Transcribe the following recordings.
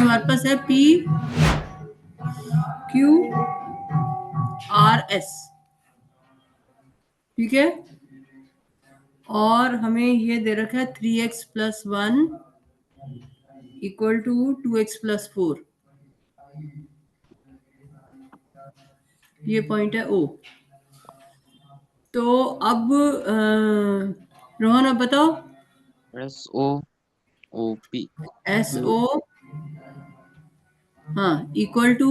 हमारे पास है P Q R S, ठीक है। और हमें ये दे रखा है 3x + 1 इक्वल टू 2x + 4, ये पॉइंट है ओ। तो अब रोहन अब बताओ। SOOP SO हाँ इक्वल टू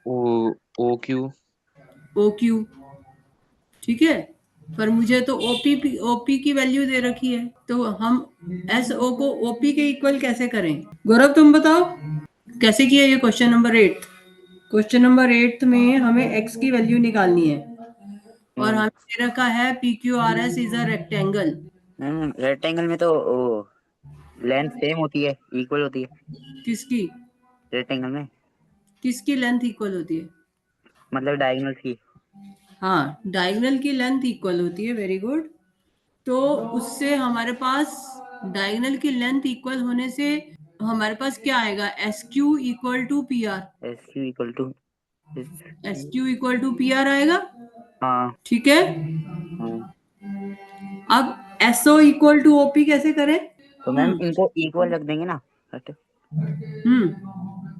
OQ, OQ, ठीक है। पर मुझे तो OP की वैल्यू दे रखी है, तो हम SO को OP के इक्वल कैसे करें? गौरव तुम बताओ कैसे किया ये क्वेश्चन नंबर 8। क्वेश्चन नंबर 8 में हमें x की वैल्यू निकालनी है और हमें दे रखा है PQRS is a rectangle. Rectangle में तो लेंथ सेम होती है, इक्वल होती है। किसकी? रेक्टेंगल में किसकी लेंथ इक्वल होती है? मतलब डायगोनल की। हाँ, डायगोनल की लेंथ इक्वल होती है, वेरी गुड। तो उससे हमारे पास डायगोनल की लेंथ इक्वल होने से हमारे पास क्या आएगा? SQ equal to PR। SQ equal to SQ equal to PR आएगा, हाँ ठीक है। हाँ। अब SO इक्वल टू OP कैसे करें? तो मैम इनको इक्वल रख देंगे ना।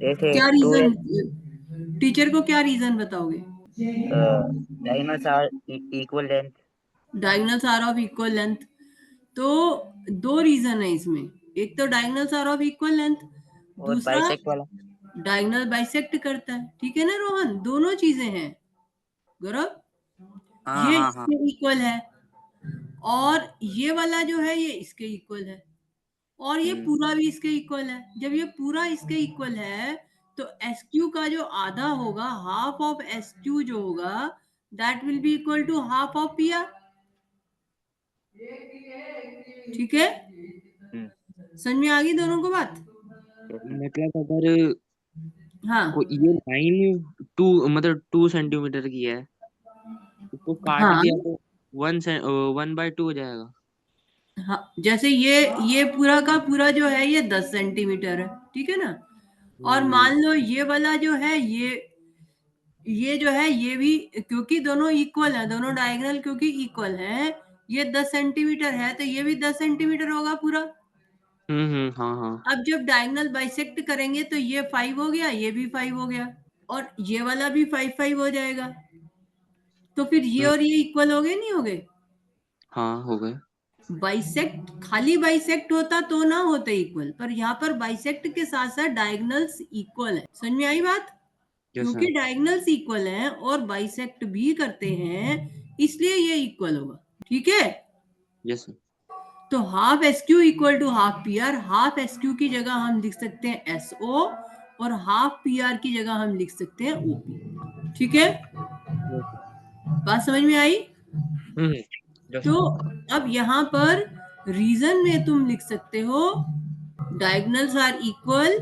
जैसे क्या 2s रीजन? टीचर को क्या रीजन बताओगे? Diagonals are equal length. Diagonals are of equal length. तो दो रीजन है इसमें, एक तो diagonals are of equal length, और दूसरा बाइसेक्ट वाला डायगोनल बाइसेक्ट करता है, ठीक है ना रोहन? दोनों चीजें हैं गौरव। हाँ ये हाँ हाँ। इसके इक्वल है और ये वाला जो है ये इसके इक्वल है और ये पूरा भी इसके इक्वल है। जब ये पूरा इसके इक्वल है तो SQ का जो आधा होगा, हाफ ऑफ SQ जो होगा, that will be equal to half of PR, ठीक है। समझ में आ गई दोनों को बात? मतलब अगर हाँ ये लाइन 2 सेंटीमीटर की है, इसको काट हाँ दिया तो 1/2 हो जाएगा। हाँ, जैसे ये पूरा का पूरा जो है ये 10 सेंटीमीटर है, ठीक है ना। और मान लो ये वाला जो है ये जो है ये भी, क्योंकि दोनों इक्वल है, दोनों डायगोनल क्योंकि इक्वल है, ये 10 सेंटीमीटर है तो ये भी 10 सेंटीमीटर होगा पूरा। हाँ हाँ। अब जब डायगोनल बाइसेक्ट करेंगे तो ये 5 हो गया, ये भी 5 हो गया और ये वाला भी 5 हो जाएगा। तो फिर ये और ये इक्वल हो गए, नहीं हो गए? हाँ हो गए। बाइसेक्ट, खाली बाइसेक्ट होता तो ना होते इक्वल, पर यहाँ पर बाइसेक्ट के साथ साथ डायगोनल्स इक्वल है। समझ में आई बात? यस क्योंकि सर। डायगोनल्स इक्वल हैं और बाइसेक्ट भी करते हैं, इसलिए ये इक्वल होगा, ठीक है। Yes sir. तो half SQ equal to half PR। Half SQ की जगह हम लिख सकते हैं SO और हाफ PR की जगह हम लिख सकते हैं OP, ठीक है। बात समझ में आई? यस तो सर। अब यहाँ पर रीजन में तुम लिख सकते हो diagonals are equal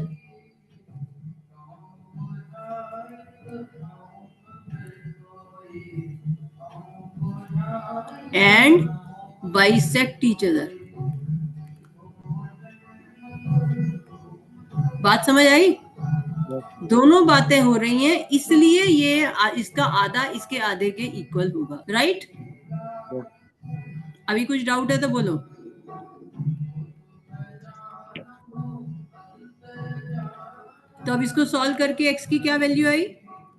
and bisect each other. बात समझ आई? दोनों बातें हो रही हैं, इसलिए ये इसका आधा इसके आधे के इक्वल होगा, राइट। अभी कुछ डाउट है तो बोलो। तो अब इसको सॉल्व करके x की क्या वैल्यू आई?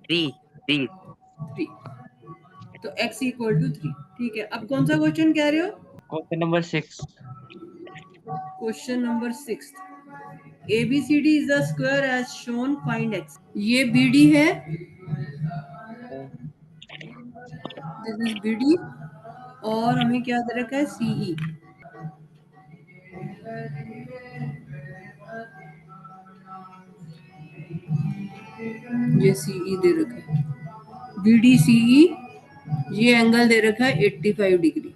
3 3 3। तो x इक्वल टू 3, ठीक है। अब कौन सा क्वेश्चन कह रहे हो? Question number 6। Question number 6, ABCD is the square as shown, find x। ये BD है, दिस इज BD और हमें क्या दे रखा है? CE। ये CE दे रखा है, BD CE, ये एंगल दे रखा है 85 degree.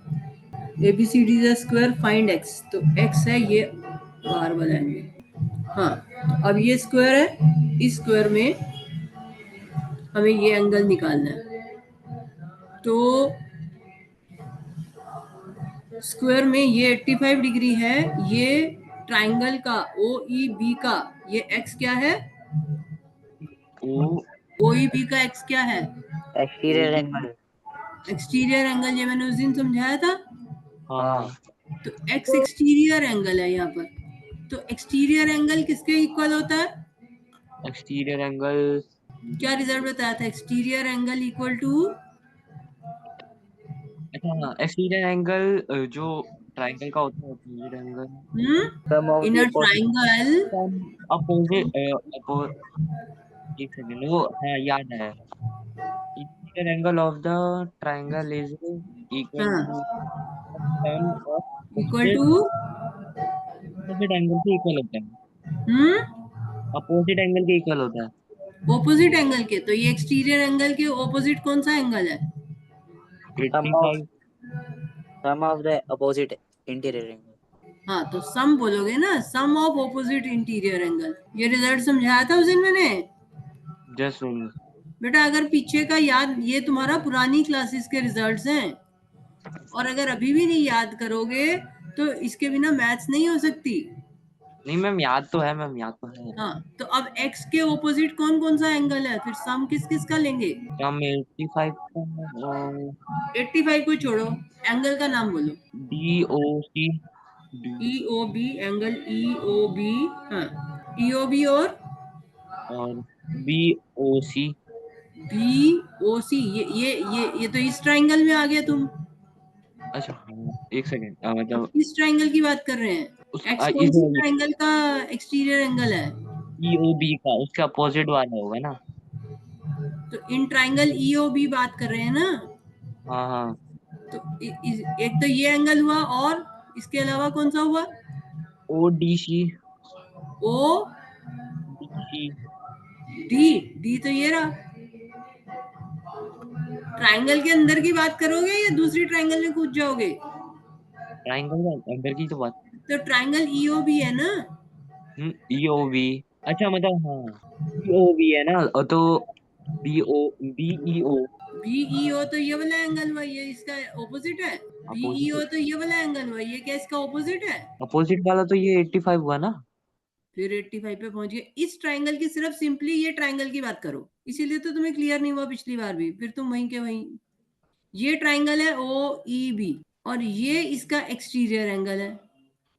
ABCD is square, find x। तो x है ये बार वाला एंगल। हाँ, अब ये स्क्वायर है, इस स्क्वायर में हमें ये एंगल निकालना है। तो स्क्वायर में ये 85 डिग्री है, ये ट्राइंगल का ओ ई बी का ये एक्स क्या है? ओ ई बी का एक्स क्या है? Exterior angle. एक्सटीरियर एंगल, ये मैंने उस दिन समझाया था। हाँ तो एक्स एक्सटीरियर एंगल है यहाँ पर। तो एक्सटीरियर एंगल किसके इक्वल होता है? एक्सटीरियर एंगल, क्या रिजल्ट बताया था? एक्सटीरियर एंगल इक्वल टू अच्छा एक्सटीरियर एंगल जो ट्राइंगल का होता है opposite angle, sum of the in a opposite. Triangle. Opposite एक सेकेंड, वो हाँ याद है, interior angle of the triangle is equal हाँ, to sum of equal opposite to opposite angle के इक्वल होता है, अपोजिट एंगल के इक्वल होता है। ऑपोजिट एंगल के। तो ये एक्सटीरियर एंगल के ऑपोजिट कौन सा एंगल है? Sum of 85। The opposite interior angle. हाँ, तो सम बोलोगे ना, sum of opposite interior angle. ये रिजल्ट समझाया था उस दिन मैंने। Just minute. बेटा अगर पीछे का याद, ये तुम्हारा पुरानी क्लासेस के रिजल्ट्स हैं, और अगर अभी भी नहीं याद करोगे तो इसके बिना मैथ्स नहीं हो सकती। नहीं मैम याद तो है, मैम याद तो है। हाँ, तो अब x के ऑपोजिट कौन कौन सा एंगल है, फिर सम किस किस का लेंगे? सम 85 का, 85 को छोड़ो, एंगल का नाम बोलो। D O C, E O B, angle E O B. हाँ, ई ओ बी और और बी ओ सी। बी ओ सी। ये तो इस ट्राइंगल में आ गया तुम। अच्छा हाँ, एक सेकेंड, मतलब इस ट्राइंगल की बात कर रहे उस हैं। एक्स कौन इस सी ट्राइंगल का एक्सटीरियर एंगल है? ई ओ बी का उसके अपोजिट वाला होगा ना। तो in triangle E O B बात कर रहे हैं ना। हाँ हाँ, तो एक तो ये एंगल हुआ, और इसके अलावा कौन सा हुआ? O D C, O D C. D. D तो ये रहा। ट्राइंगल के अंदर की बात करोगे या दूसरी ट्राइंगल में कूद जाओगे? ट्राइंगल का अंदर की तो बात। तो ट्राइंगल ई ओ बी है ना। ई ओ बी, अच्छा मतलब हाँ ई ओ बी है ना, तो B O B E O B E O तो ये वाला एंगल हुआ, ये इसका ऑपोजिट है। B E opposite. ओ तो ये वाला एंगल हुआ, ये क्या इसका ऑपोजिट है? अपोजिट वाला तो ये 85 हुआ ना। फिर 85 पे पहुंच गए। इस ट्राइंगल की सिर्फ सिंपली ये ट्राइंगल की बात करो, इसीलिए तो तुम्हें क्लियर नहीं हुआ पिछली बार भी, फिर तुम वहीं के वहीं। ये ट्राइंगल है ओ ई बी, और ये इसका एक्सटीरियर एंगल है,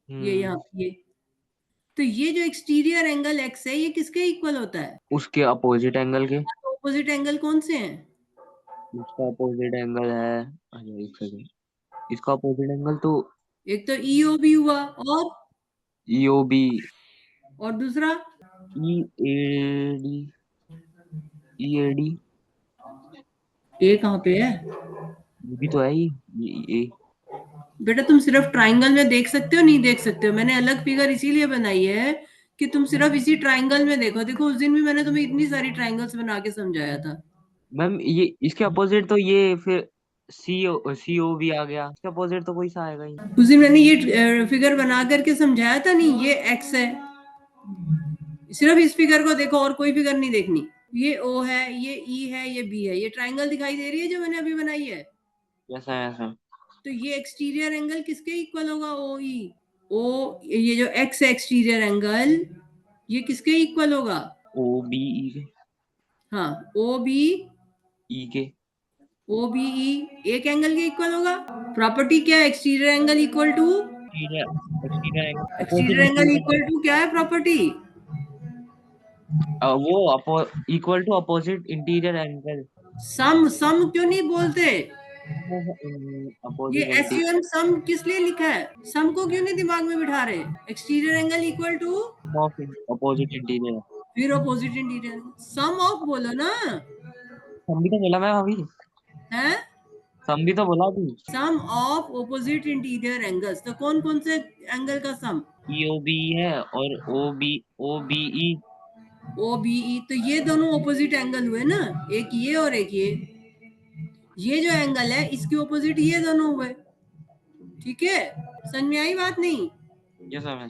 ये यहाँ पे ये। तो ये जो एक्सटीरियर एंगल एक्स है, ये किसके इक्वल होता है? उसके अपोजिट एंगल के। ऑपोजिट एंगल कौन से हैं? उसका अपोजिट एंगल है, अच्छा एक सेकेंड, इसका अपोजिट एंगल तो एक तो ई ओ बी हुआ, ई ओ बी, और दूसरा ई A D, E A D, ए कहाँ पे है? ये भी तो है ही, ए। बेटा तुम सिर्फ ट्राइंगल में देख सकते हो, नहीं देख सकते हो। मैंने अलग फिगर इसीलिए बनाई है कि तुम सिर्फ इसी ट्राइंगल में देखो। देखो उस दिन भी मैंने तुम्हें इतनी सारी ट्राइंगल्स बना के समझाया था। मैम ये इसके अपोजिट तो ये फिर सी ओ भी आ गया, इसके अपोजिट तो कोई सा आएगा ही। उस दिन मैंने ये फिगर बना करके समझाया था, नहीं ये एक्स है। सिर्फ इस फिगर को देखो, और कोई फिगर नहीं देखनी। ये ओ है, ये ई है, ये बी है, ये ट्राइंगल दिखाई दे रही है जो मैंने अभी बनाई है। ऐसा ऐसा। तो ये एक्सटीरियर एंगल किसके इक्वल होगा? ओ ई। ओ, ये जो एक्स है एक्सटीरियर एंगल, ये किसके इक्वल होगा? ओ बी ई के, हाँ, ओ बी, ई के। ओ बी ई एक एंगल के इक्वल होगा। प्रॉपर्टी क्या है? Exterior angle equal to exterior angle exterior opposite angle interior, equal to क्या है प्रॉपर्टी? वो equal to opposite interior angle. Sum. Sum क्यों नहीं बोलते? ये opposite S U interior M sum किस लिए लिखा है? सम को क्यों नहीं दिमाग में बिठा रहे? Exterior angle equal two of opposite interior. फिर ऑपोजिट इंटीरियर। सम ऑफ बोलो ना। सम भी तो बोला मैं अभी, है सम भी तो बोला अभी। सम ऑफ ऑपोजिट इंटीरियर एंगल्स। तो कौन कौन से एंगल का सम? ई ओ बी है और ओ बी ई। ओ बी ई, तो ये दोनों ऑपोजिट एंगल हुए ना, एक ये और एक ये। ये जो एंगल है इसके ऑपोजिट ये दोनों हुए। ठीक है, समझ में आई बात नहीं? ये सब है।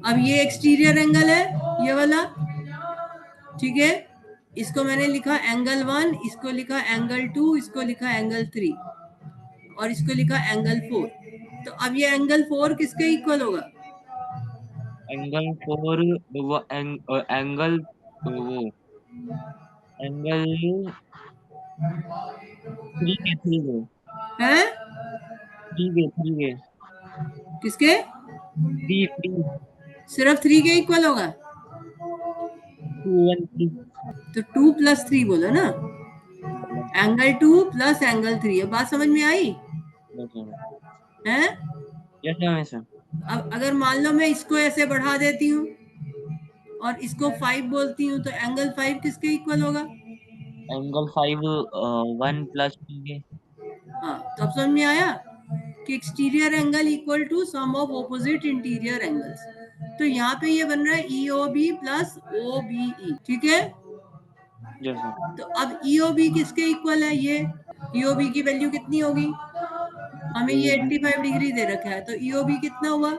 अब ये एक्सटीरियर एंगल है, ये वाला। ठीक है, इसको मैंने लिखा एंगल 1, इसको लिखा एंगल 2, इसको लिखा एंगल 3, और इसको लिखा एंगल 4। तो अब ये एंगल 4 किसके इक्वल होगा? एंगल फॉर वो एंगल वो एंगल 3 के हैं? 3 के किसके? 3 सिर्फ 3 के इक्वल होगा? 2 1 3 तो 2 + 3 बोलो ना, एंगल 2 + एंगल 3। अब बात समझ में आई हैं? Yes sir. अब अगर मान लो मैं इसको ऐसे बढ़ा देती हूँ और इसको 5 बोलती हूँ, तो एंगल 5 किसके इक्वल होगा? एंगल 5 1 + 2 के। हाँ, तो अब समझ में आया कि exterior angle equal to sum of opposite interior angles. तो यहाँ पे ये बन रहा है EOB + OBE, ठीक है? Yes sir. तो अब EOB किसके इक्वल है? ये EOB की वैल्यू कितनी होगी? हमें ये 85 डिग्री दे रखा है, तो EOB कितना हुआ?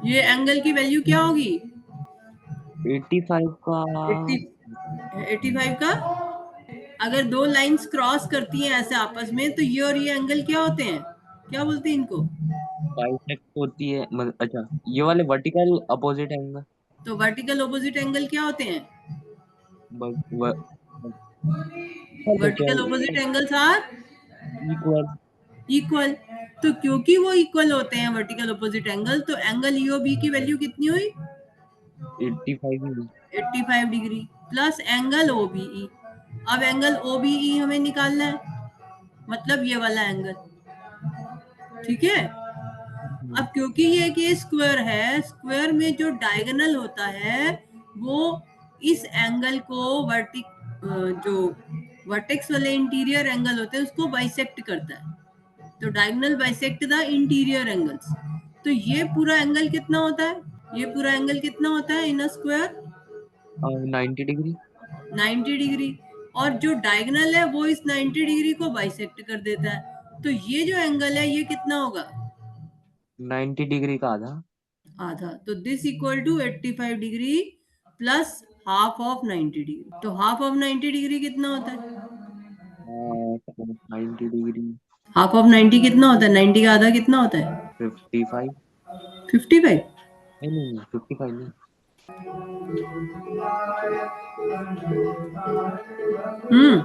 ये एंगल की वैल्यू क्या होगी? 85 का 85 का अगर दो लाइंस क्रॉस करती हैं ऐसे आपस में, तो ये और ये एंगल क्या होते हैं? क्या बोलते हैं इनको? बाइसेक्ट होती है अच्छा ये वाले वर्टिकल अपोजिट एंगल तो वर्टिकल ऑपोजिट एंगल क्या होते हैं? Vertical opposite angles are equal equal. तो क्योंकि वो इक्वल होते हैं वर्टिकल ऑपोजिट एंगल, तो एंगल EOB की वैल्यू कितनी हुई? 85 85 डिग्री प्लस एंगल OBE। अब एंगल OBE हमें निकालना है, मतलब ये वाला एंगल, ठीक है? अब क्योंकि ये एक स्क्वायर है, स्क्वायर में जो डायगोनल होता है वो इस एंगल को जो वर्टेक्स वाले इंटीरियर एंगल होते हैं उसको बाइसेक्ट करता है। तो diagonal bisect the interior angles. तो ये पूरा एंगल कितना होता है? ये पूरा एंगल कितना होता है इन अ स्क्वायर? 90 degree 90 degree. और जो डायगोनल है वो इस 90 डिग्री को बाइसेक्ट कर देता है। तो ये जो एंगल है ये कितना होगा? 90 डिग्री का आधा आधा। तो this equal to 85 degree plus half of 90 degree. तो हाफ ऑफ 90 डिग्री कितना होता है? 90 डिग्री हाफ ऑफ 90 कितना होता है? 90 का आधा कितना होता है? 55 55। नहीं 55 नहीं हम्म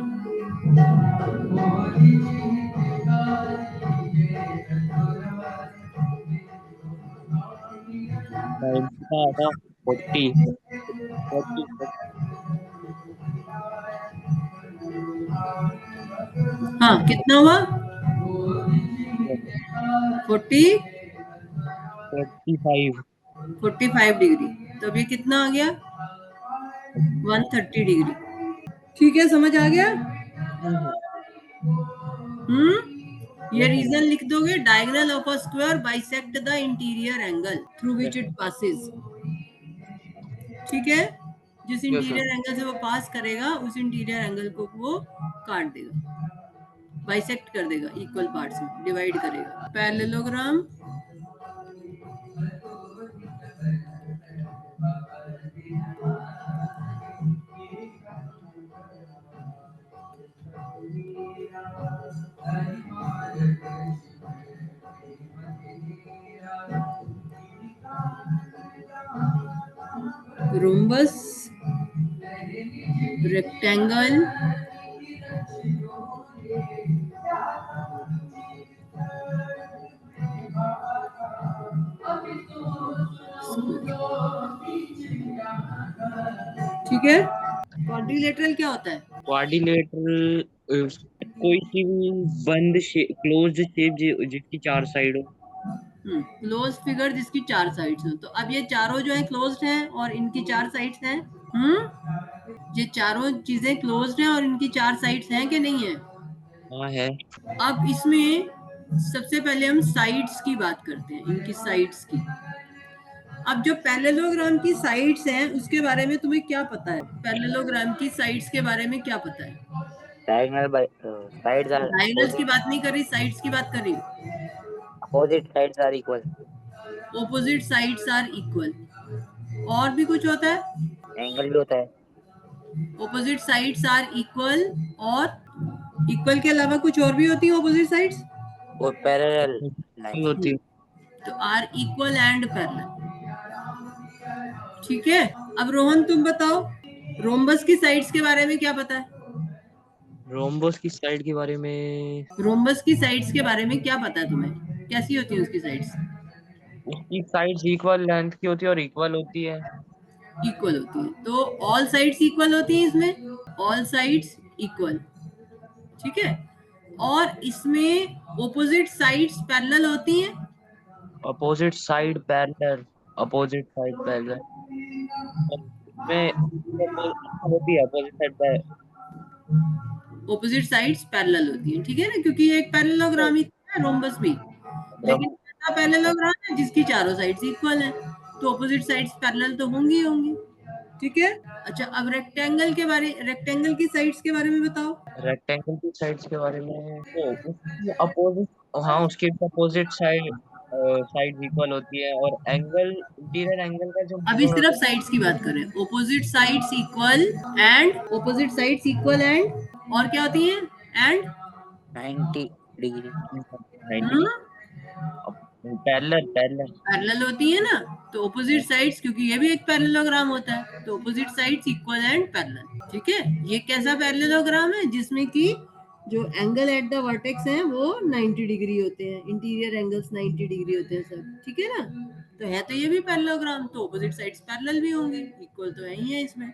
90 का आधा 40 हाँ, कितना हुआ? 40 45 45 डिग्री। तो अभी कितना आ गया? 130 डिग्री। ठीक है, समझ आ गया? ये रीजन लिख दोगे, diagonal of a square bisect the interior angle through which it passes. ठीक है? जिस इंटीरियर एंगल से वो पास करेगा उस इंटीरियर एंगल को वो काट देगा, बाइसेक्ट कर देगा, इक्वल पार्ट्स में डिवाइड करेगा। पैरेललोग्राम रोम्बस रेक्टेंगल ठीक है। क्वाड्रिलेटरल क्या होता है? क्वाड्रिलेटरल कोई सी भी बंद क्लोज्ड शेप जिसकी 4 साइड हो क्लोज फिगर जिसकी 4 साइड्स हो। तो अब ये चारों जो है क्लोज्ड हैं और इनकी 4 साइड्स हैं। ये चारों चीजें क्लोज्ड हैं और इनकी 4 साइड्स हैं कि नहीं है? हाँ है अब इसमें सबसे पहले हम साइड्स की बात करते हैं, इनकी साइड्स की। अब जो पैरेललोग्राम की साइड्स हैं उसके बारे में तुम्हें क्या पता है? पैरेललोग्राम की साइड्स के बारे में क्या पता है? डायगोनल साइड्स आर डायगोनल्स की बात नहीं कर रही, साइड्स की बात कर रही हूँ। Opposite sides are equal. Opposite sides are equal. और भी कुछ होता है? एंगल भी होता है। Opposite sides are equal. और इक्वल के अलावा कुछ और भी होती है ऑपोजिट साइड्स? और पैरेलल लाइंस। होती तो आर इक्वल एंड पैरेलल। ठीक है, अब रोहन तुम बताओ, रोम्बस की साइड्स के बारे में क्या पता है? रोम्बस की साइड के बारे में रोम्बस की साइड्स के बारे में क्या पता है तुम्हें? कैसी होती है उसकी साइड्स? उसकी साइड्स इक्वल लेंथ की होती है और इक्वल होती है। इक्वल होती है, तो ऑल साइड्स इक्वल होती हैं इसमें, ऑल साइड्स इक्वल, ठीक है। और इसमें ऑपोजिट साइड्स पैरेलल होती हैं। Opposite side parallel, opposite side parallel में होती है opposite side opposite sides parallel होती हैं, ठीक है ना, क्योंकि ये एक पैरेललोग्राम ही है रोम्बस भी, लेकिन ऐसा पैरेललोग्राम है जिसकी चारों साइड्स इक्वल हैं, तो ऑपोजिट साइड्स पैरेलल तो होंगी ही होंगी, ठीक है। अच्छा, अब रेक्टेंगल की साइड्स के बारे में बताओ। रेक्टेंगल की साइड्स के बारे में तो उसकी अपोजिट, हाँ उसके अपोजिट साइड इक्वल होती है और एंगल, इंटीरियर एंगल का जो अभी मेजर सिर्फ होता साइड्स की बात करें, opposite sides equal and, opposite sides equal and, और क्या होती है? And 90 degree. है 90 पैरेलल पैरेलल पैरेलल होती है ना, तो ऑपोजिट साइड्स, क्योंकि ये भी एक पैरेललोग्राम होता है, तो opposite sides equal and parallel, ठीक है। ये कैसा पैरेललोग्राम है? जिसमें कि जो एंगल एट द वर्टेक्स हैं वो 90 डिग्री होते हैं, इंटीरियर एंगल्स 90 डिग्री होते हैं सब, ठीक है ना। तो है तो ये भी पैरेललोग्राम, तो ऑपोजिट साइड्स पैरेलल भी होंगी, इक्वल तो है ही है इसमें।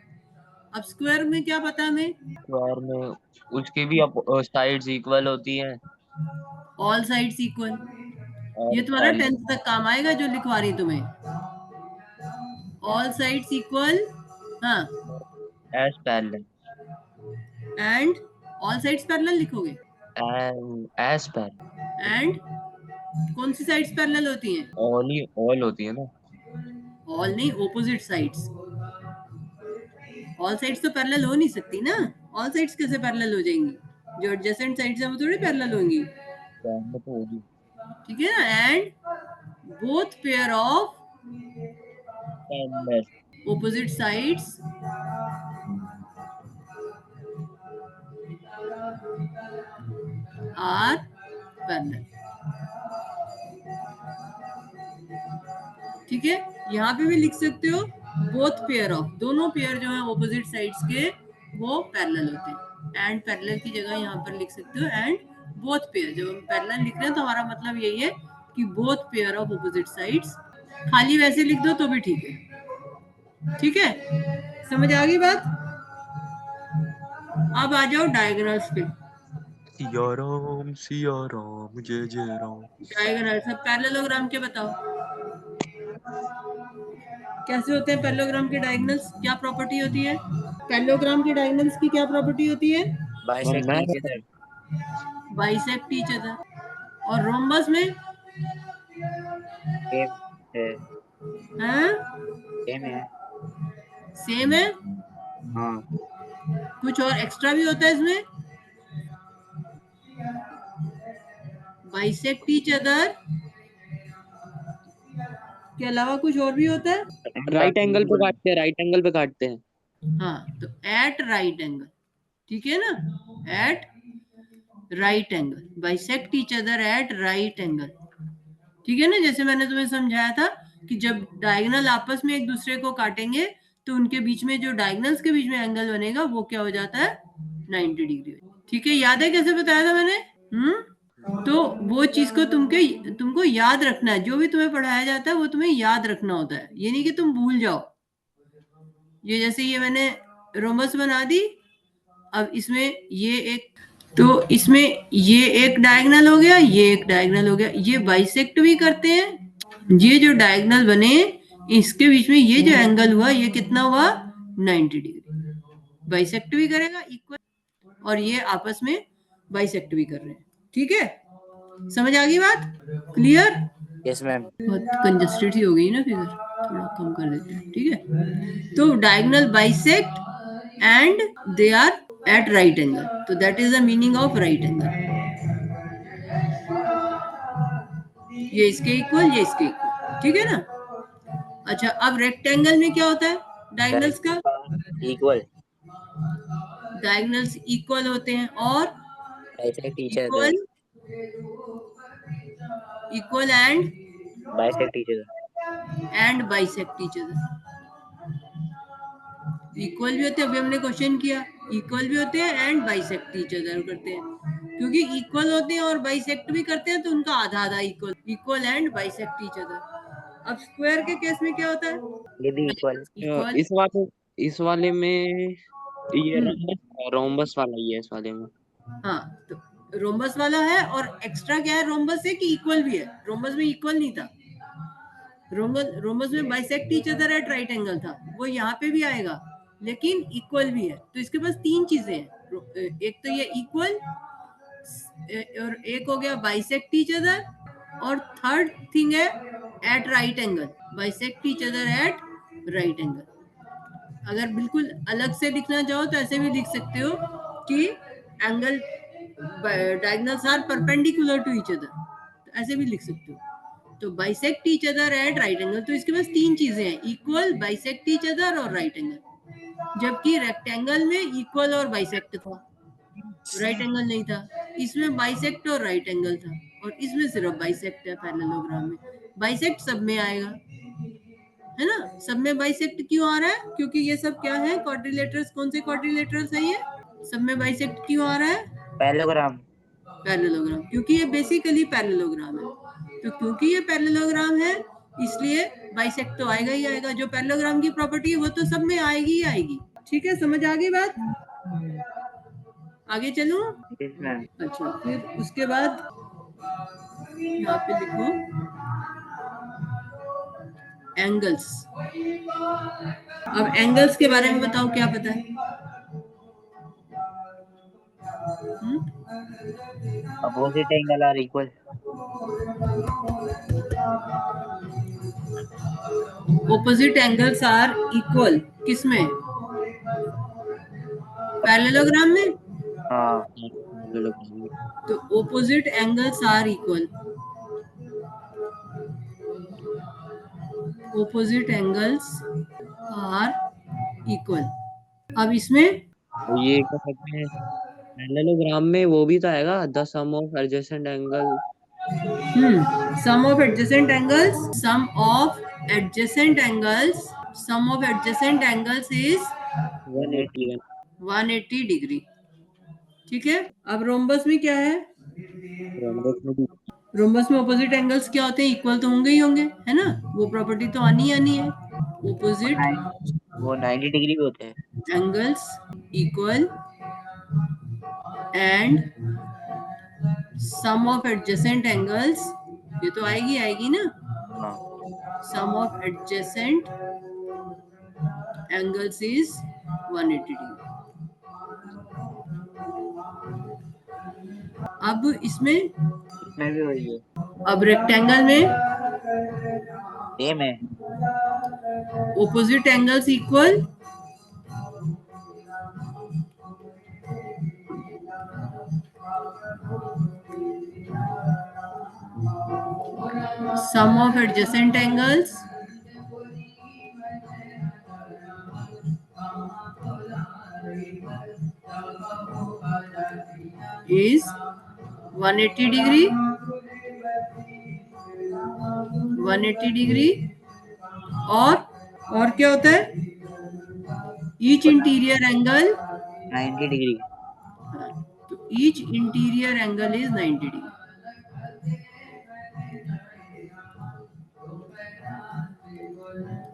अब स्क्वायर में क्या पता हमें? स्क्वायर में उसके भी साइड्स इक्वल होती हैं ऑल साइड्स इक्वल, ये और तुम्हारा 10th तक काम आएगा जो लिखवा रही तुम्हें, ऑल साइड्स इक्वल, हाँ, as parallel and all sides parallel लिखोगे, एंड एज पैरेलल एंड कौन सी साइड्स पैरेलल होती हैं? ऑल होती है ना। ऑल नहीं, ऑपोजिट साइड्स। ऑल साइड्स तो पैरेलल हो नहीं सकती ना, ऑल साइड्स कैसे पैरेलल हो जाएंगी? जो एडजेसेंट साइड्स हैं वो थोड़ी पैरेलल होंगी, पैरेलल तो होगी। ठीक है ना। And both pair of parallel opposite sides are parallel, ठीक है। यहाँ पे भी लिख सकते हो बोथ पेयर ऑफ, दोनों पेयर जो है ऑपोजिट साइड्स के वो पैरेलल होते हैं, एंड पैरेलल की जगह यहाँ पर लिख सकते हो एंड बोथ पेयर। जब हम पैरेलल लिख रहे हैं तो हमारा मतलब यही है कि both pair of opposite sides, खाली वैसे लिख दो तो भी ठीक है, ठीक है, समझ आ गई बात। अब आ जाओ डायगोनल्स पे। सिया राम जय जय राम। डायगोनल सब पैरेललोग्राम के बताओ कैसे होते हैं पैरेललोग्राम के डायगोनल्स, क्या प्रॉपर्टी होती है? पैरेललोग्राम के डायगोनल्स की क्या प्रॉपर्टी होती है? बाइसेक्ट मैं each other. Bisect each other. और रोम्बस में? सेम है। हाँ, सेम है। सेम है। हाँ। कुछ और एक्स्ट्रा भी होता है इसमें? बाइसेक्ट ईच अदर के अलावा कुछ और भी होता है? राइट एंगल पे काटते हैं, राइट एंगल पे काटते हैं। हाँ, तो एट राइट एंगल, ठीक है ना, at right angle, bisect each other at right angle, ठीक है ना। जैसे मैंने तुम्हें समझाया था कि जब डायगोनल आपस में एक दूसरे को काटेंगे तो उनके बीच में जो डायगोनल्स के बीच में एंगल बनेगा वो क्या हो जाता है? 90 डिग्री, ठीक है। याद है कैसे बताया था मैंने? तो वो चीज को तुमको याद रखना है, जो भी तुम्हें पढ़ाया जाता है वो तुम्हें याद रखना होता है, ये नहीं कि तुम भूल जाओ। ये जैसे ये मैंने रोमस बना दी, अब इसमें ये एक, तो इसमें ये एक डायगोनल हो गया, ये एक डायगोनल हो गया, ये बाइसेक्ट भी करते हैं, ये जो डायगोनल बने इसके बीच में ये जो एंगल हुआ ये कितना हुआ? 90 डिग्री, बाइसेक्ट भी करेगा इक्वल, और ये आपस में बाइसेक्ट भी कर रहे हैं, ठीक है। समझ आ गई बात? क्लियर? Yes ma'am. बहुत कंजस्टेड ही हो गई ना फिगर, थोड़ा कम कर देते हैं, ठीक है। तो diagonal bisect and they are at right angle, तो that is the meaning of right angle. ये इसके इक्वल, ये इसके इक्वल, ठीक है ना। अच्छा, अब रेक्टेंगल में क्या होता है डायगोनल्स का? इक्वल। डायगोनल्स इक्वल होते हैं और bisect each equal, other. Equal and bisect each other. Bisect each other, equal भी होते हैं, अभी हमने क्वेश्चन किया, इक्वल भी होते हैं एंड बाइसेक्ट ईच अदर करते हैं, क्योंकि इक्वल होते हैं और बाइसेक्ट भी करते हैं तो उनका आधा आधा equal and bisect each other. अब स्क्वायर के केस में क्या होता है? ये भी इक्वल। इक्वल। इस वाले में ये हम्म, रोम्बस वाला ही है इस वाले में। हाँ, तो रोम्बस वाला है और एक्स्ट्रा क्या है रोम्बस से कि इक्वल भी है, रोम्बस में इक्वल नहीं था, रोम्बस में bisect each other at right angle था, वो यहाँ पे भी आएगा लेकिन इक्वल भी है। तो इसके पास तीन चीजें हैं, एक तो ये इक्वल और एक हो गया बाइसेक्ट ईच अदर, और थर्ड थिंग है at right angle, bisect each other at right angle. अगर बिल्कुल अलग से लिखना चाहो तो ऐसे भी लिख सकते हो कि angle diagonals are perpendicular to each other, तो ऐसे भी लिख सकते हो। तो bisect each other at right angle, तो इसके पास तीन चीजें हैं, इक्वल, बाइसेक्ट ईच अदर और राइट एंगल, जबकि रेक्टेंगल में इक्वल और बाइसेक्ट था, राइट एंगल नहीं था। इसमें बाइसेक्ट और राइट एंगल था, और इसमें सिर्फ बाइसेक्ट है पैरेललोग्राम में। बाइसेक्ट सब में आएगा, है ना, सब में बाइसेक्ट क्यों आ रहा है? क्योंकि ये सब क्या है, क्वाड्रिलेटरल्स। कौन से क्वाड्रिलेटरल्स है ये? सब में बाइसेक्ट क्यों आ रहा है? पैरेललोग्राम। पैरेललोग्राम, क्योंकि ये बेसिकली पैरेललोग्राम है। तो क्योंकि ये पैरेललोग्राम है इसलिए बाइसेक्ट तो आएगा ही आएगा। जो पैरेललोग्राम की प्रॉपर्टी है वो तो सब में आएगी ही आएगी। ठीक है, समझ आ गई बात? आगे चलूं? इसमें अच्छा, फिर उसके बाद यहाँ पे लिखो एंगल्स। अब एंगल्स के बारे में बताओ, क्या पता है? Opposite angle are equal. Opposite angles are equal किसमें? पैरेललोग्राम में। हाँ। तो opposite angles are equal, opposite angles are equal. अब इसमें तो ये क्या कहते हैं, पैरेललोग्राम में वो भी तो आएगा, the sum of adjacent angle. Sum of adjacent angles, sum of adjacent angles, sum of adjacent angles is 180 180 degree. ठीक है, अब रोम्बस में क्या है? रोम्बस में भी। रोम्बस में ऑपोजिट एंगल्स क्या होते हैं? इक्वल तो होंगे ही होंगे, है ना, वो प्रॉपर्टी तो आनी है। ऑपोजिट वो 90 डिग्री भी होते हैं। Angles equal and sum of adjacent angles, ये तो आएगी ना, हाँ। Sum of adjacent angles is 180 degree. अब इसमें, इसमें भी वही है, अब रेक्टेंगल में सेम है। Opposite angles equal sum of adjacent angles is 180 degree, 180 degree, और क्या होता है? Each interior angle 90 degree. तो each interior angle is 90 degree.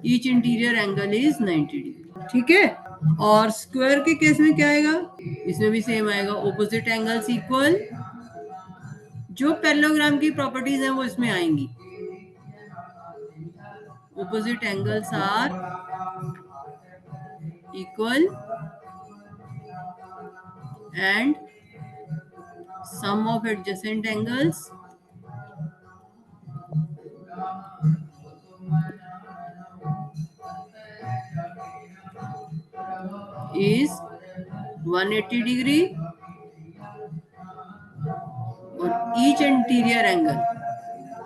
Each interior angle is 90 degree. ठीक है, और स्क्वायर के केस में क्या आएगा? इसमें भी सेम आएगा, ऑपोजिट एंगल्स इक्वल, जो पैरेललोग्राम की प्रॉपर्टीज हैं वो इसमें आएंगी। Opposite angles are equal and sum of adjacent angles is 180 degree, और ईच इंटीरियर एंगल,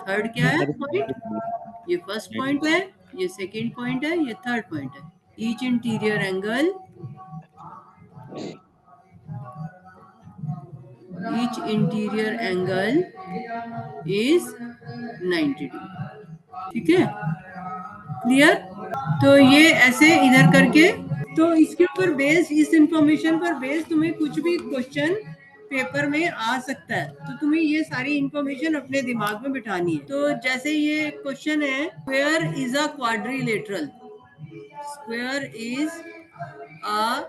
थर्ड क्या है पॉइंट? ये फर्स्ट पॉइंट है, ये सेकंड पॉइंट है, ये थर्ड पॉइंट है। Each interior angle, each interior angle is 90 degree. ठीक है, क्लियर? तो ये ऐसे इधर करके तो इसके ऊपर बेस्ड, इस इंफॉर्मेशन पर बेस्ड तुम्हें कुछ भी क्वेश्चन पेपर में आ सकता है, तो तुम्हें ये सारी इंफॉर्मेशन अपने दिमाग में बिठानी है। तो जैसे ये क्वेश्चन है, square is a quadrilateral, square is a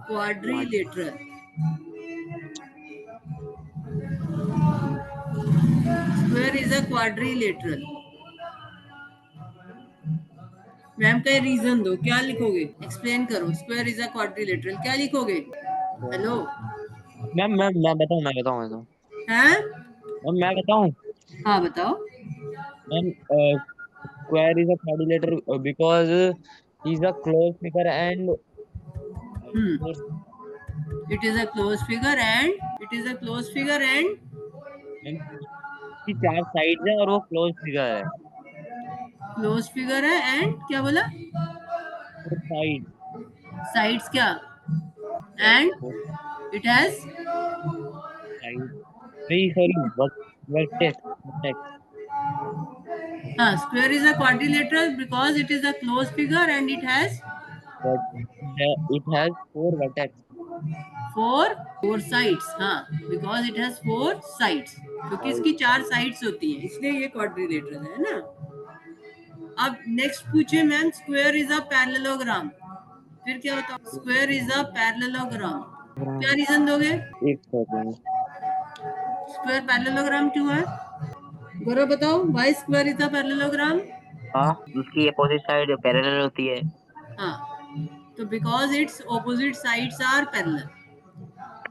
quadrilateral, square is a quadrilateral. Ma'am का रीजन दो, क्या लिखोगे, एक्सप्लेन करो। स्क्वायर इज अ क्वाड्रिलेटरल, क्या लिखोगे? हेलो मैं बताऊं, हैं? मैं बताऊं। हाँ बताओ। Ma'am, square is a quadrilateral because he is a close figure and four, it is a close figure and, it is a close figure and and की चार साइड्स है और वो क्लोज फिगर है। क्लोज फिगर है and क्या बोला? Four side, sides क्या? And four it has, side, नहीं सॉरी, वर्टेक्स, वर्टेक्स, हाँ, square is a quadrilateral because it is a close figure and it has but it has four vertex. Four sides, हाँ, because it has four sides, क्योंकि इसकी चार sides होती हैं, इसलिए ये क्वाड्रिलेटरल है ना। अब नेक्स्ट पूछे ma'am, square is a parallelogram, फिर क्या होता है? स्क्वायर इज अ पैरेललोग्राम, क्या रीजन दोगे? एक सेकंड, स्क्वायर पैरेललोग्राम क्यों है? गौरव बताओ, why square is a parallelogram? हाँ, उसकी अपोजिट साइड पैरेलल होती है। हाँ, तो because it's opposite sides are parallel,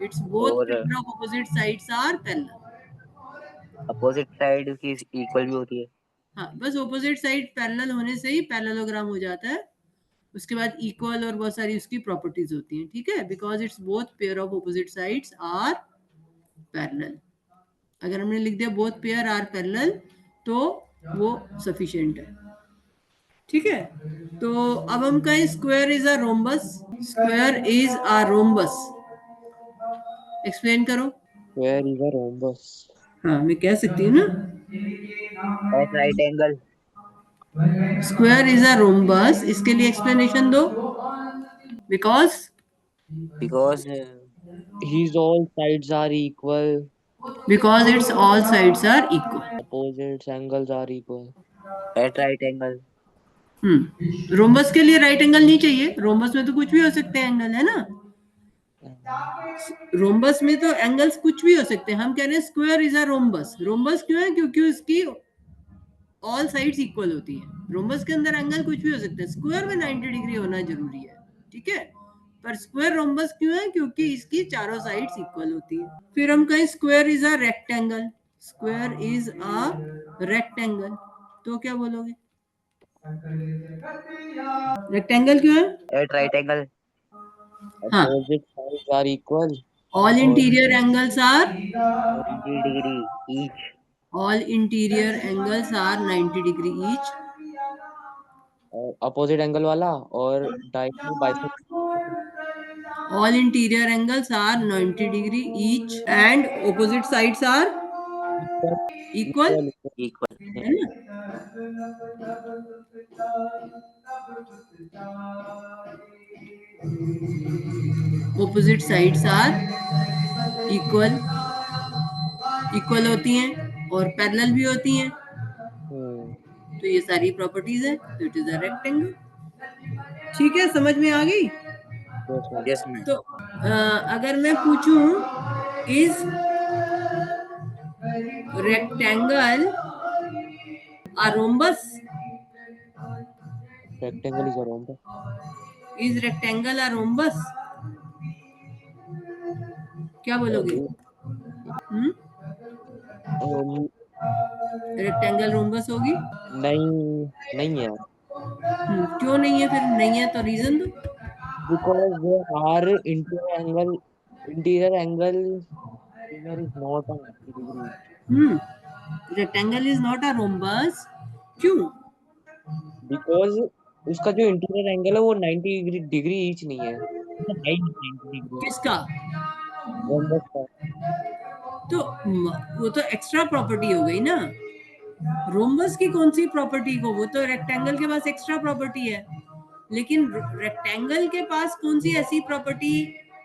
it's both or figure of opposite sides are parallel. Opposite side उसकी इक्वल भी होती है। हाँ, बस ऑपोजिट साइड पैरेलल होने से ही पैरेललोग्राम हो जाता है। उसके बाद इक्वल और बहुत सारी उसकी प्रॉपर्टीज होती हैं, ठीक है, because it's both pair of opposite sides are parallel. अगर हमने लिख दिया बोथ पेयर आर पैरेलल तो वो सफिशिएंट है, ठीक है। तो अब हम कहें square is a rhombus, square is a rhombus, explain करो। where is a rhombus? हाँ, मैं कह सकती हूँ ना, at right angle, square is a rhombus, इसके लिए एक्सप्लेनेशन दो। Because, because His all sides are equal, because it's all sides are equal. opposite angles are equal. At right angle. Rhombus के लिए राइट एंगल नहीं चाहिए, rhombus में तो कुछ भी हो सकते हैं एंगल, है ना। रोम्बस में तो एंगल्स कुछ भी हो सकते हैं, हम कह रहे हैं square is a rhombus. Rhombus क्यों है? क्योंकि उसकी ऑल साइड्स इक्वल होती हैं। रोम्बस के अंदर एंगल कुछ भी हो सकता है, स्क्वायर में 90 डिग्री होना जरूरी है, ठीक है। पर स्क्वायर रोम्बस क्यों है? क्योंकि इसकी चारों साइड्स इक्वल होती है। फिर हम कहें square is a rectangle, square is a rectangle, तो क्या बोलोगे? रेक्टेंगल क्यों है? At right angle. हाँ, Opposite sides are equal all और interior angles are, 90 degree each. all interior angles are 90 degree each, opposite angle वाला और diagonal bisect all interior angles are 90 degree each and opposite sides are equal, equal, equal. है ना। opposite sides are equal, equal होती हैं और parallel भी होती हैं, तो ये सारी प्रॉपर्टीज है, तो इट इज अ रेक्टेंगल। ठीक है, समझ में आ गई। Yes ma'am. तो अगर मैं पूछूं, is rectangle a rhombus, rectangle is a rhombus. Is rectangle a rhombus, क्या बोलोगे? रेक्टेंगल रोम्बस होगी? नहीं, नहीं है, क्यों नहीं है? फिर नहीं है तो रीजन दो। Because are interior angle here is not a 90 degree rectangle is not a rhombus, क्यों? बिकॉज उसका जो इंटीरियर एंगल है वो 90 डिग्री ईच नहीं है, है ही 90 डिग्री किसका? रोम्बस का। तो वो तो एक्स्ट्रा प्रॉपर्टी हो गई ना, रोम्बस की कौन सी प्रॉपर्टी को, वो तो रेक्टेंगल के पास एक्स्ट्रा प्रॉपर्टी है। लेकिन रेक्टेंगल के पास कौन सी ऐसी प्रॉपर्टी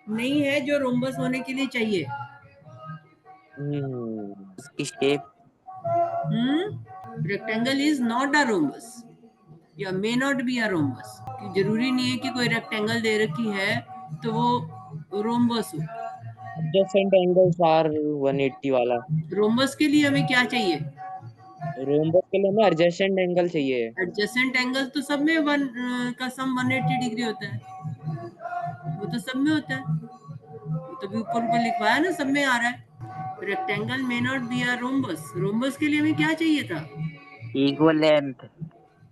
नहीं है जो रोम्बस होने के लिए चाहिए? उसकी shape rectangle is not a rhombus या may not be a rhombus. जरूरी नहीं है कि कोई रेक्टेंगल दे रखी है तो वो रोम्बस हो। एडजेसेंट एंगल्स आर 180 वाला। रोम्बस के लिए हमें क्या चाहिए? रोम्बस के लिए हमें एडजेसेंट एंगल चाहिए। एडजेसेंट एंगल तो सब में का सम 180 डिग्री होता है, वो तो सब में होता है, वो तो भी ऊपर ऊपर लिखवाया ना, सब में आ रहा है। Rectangle may not be a rhombus. Rhombus के लिए हमें क्या चाहिए था? Equal length.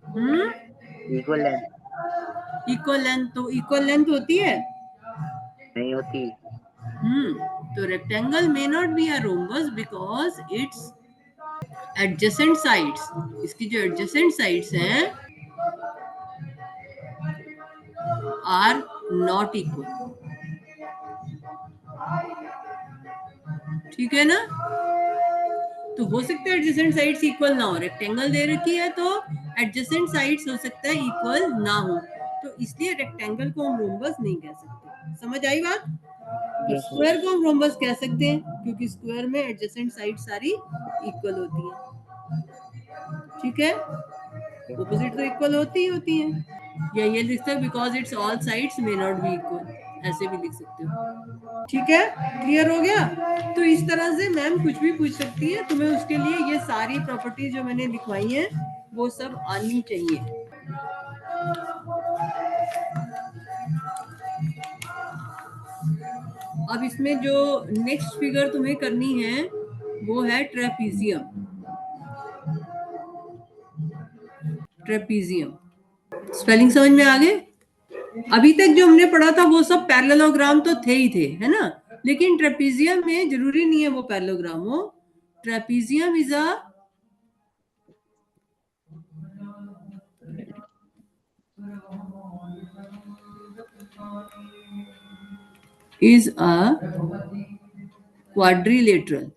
Hmm equal length equal length. तो इक्वल लेंथ होती है? नहीं होती। तो rectangle may not be a rhombus because it's adjacent sides, इसकी जो एडजेसेंट साइड्स हैं आर नॉट इक्वल। ठीक है ना? तो हो सकता है एडजेसेंट साइड्स इक्वल ना हो। रेक्टेंगल दे रखी है तो एडजेसेंट साइड्स हो सकता है इक्वल ना हो, तो इसलिए रेक्टेंगल को हम रोम्बस नहीं कह सकते। समझ आई बात? तो यस स्क्वायर को हम रोम्बस कह सकते हैं क्योंकि स्क्वायर में एडजेसेंट साइड सारी इक्वल होती है। ठीक है, ऑपोजिट तो इक्वल होती हैं। या ये लिख सकते because it's all sides may not B equal, ऐसे भी लिख सकते हो। ठीक है, क्लियर हो गया? तो इस तरह से मैम कुछ भी पूछ सकती है, तुम्हें उसके लिए ये सारी प्रॉपर्टीज जो मैंने लिखवाई हैं वो सब आनी चाहिए। अब इसमें जो नेक्स्ट फिगर तुम्हें करनी है वो है ट्रेपीजियम। ट्रेपीजियम स्पेलिंग समझ में आ गए? अभी तक जो हमने पढ़ा था वो सब पैरेललोग्राम तो थे ही थे, है ना? लेकिन ट्रेपीजियम में जरूरी नहीं है वो पैरेललोग्राम हो। Trapezium is a quadrilateral.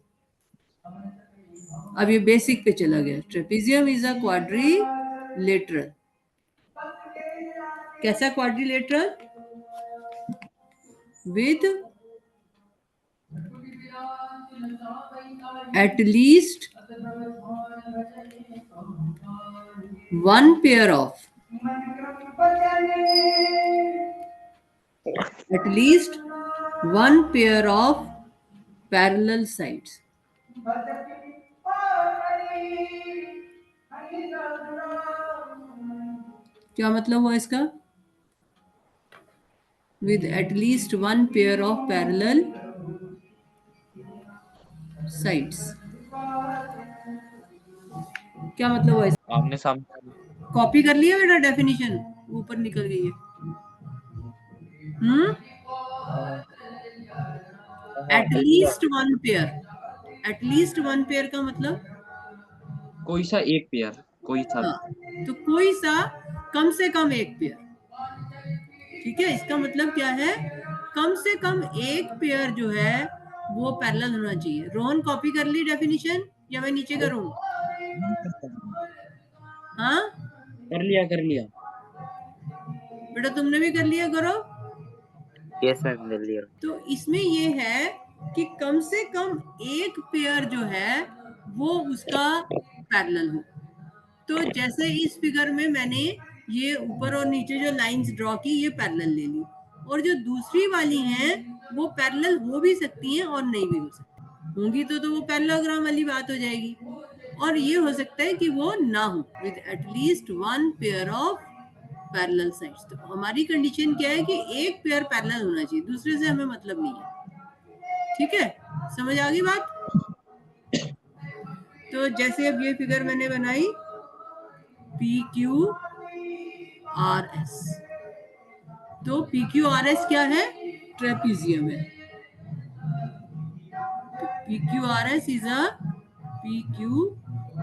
अब ये बेसिक पे चला गया। Trapezium is a quadrilateral. कैसा quadrilateral? With at least one pair of at least one pair of parallel sides। क्या मतलब हुआ इसका? with at least one pair of parallel sides। क्या मतलब हुआ इसका? आमने सामने। कॉपी कर लिया बेटा? डेफिनेशन ऊपर निकल गई है। हाँ हाँ, एट कर लिया। Least one pair. At least one pair का मतलब? कोई सा एक पेयर, कोई सा भी। हाँ, तो कोई सा कम से कम एक पेयर। ठीक है, इसका मतलब क्या है? कम से कम एक पेयर जो है वो पैरेलल होना चाहिए। रोहन कॉपी कर ली डेफिनेशन या मैं नीचे करूं? हाँ कर लिया कर लिया। बेटा, तुमने भी कर लिया, करो। यस मैम, कर लिया। तो इसमें ये है कि कम से कम एक पेयर जो है वो उसका पैरेलल हो। तो जैसे इस फिगर में मैंने ये ऊपर और नीचे जो लाइंस ड्रॉ की ये पैरेलल ले ली, और जो दूसरी वाली हैं वो पैरेलल हो भी सकती हैं और नहीं भी हो सकती होंगी, तो वो पैरेललोग्राम वाली बात हो जाएगी। और ये हो सकता है कि वो ना हो with at least one pair of parallel sides. तो हमारी कंडीशन क्या है कि एक पेयर पैरेलल होना चाहिए, दूसरे से हमें मतलब नहीं है। ठीक है, समझ आ गई बात? तो जैसे अब ये फिगर मैंने बनाई पी क्यू आर एस, तो पी क्यू आर एस क्या है? ट्रेपीजियम है। तो P Q R S is a P Q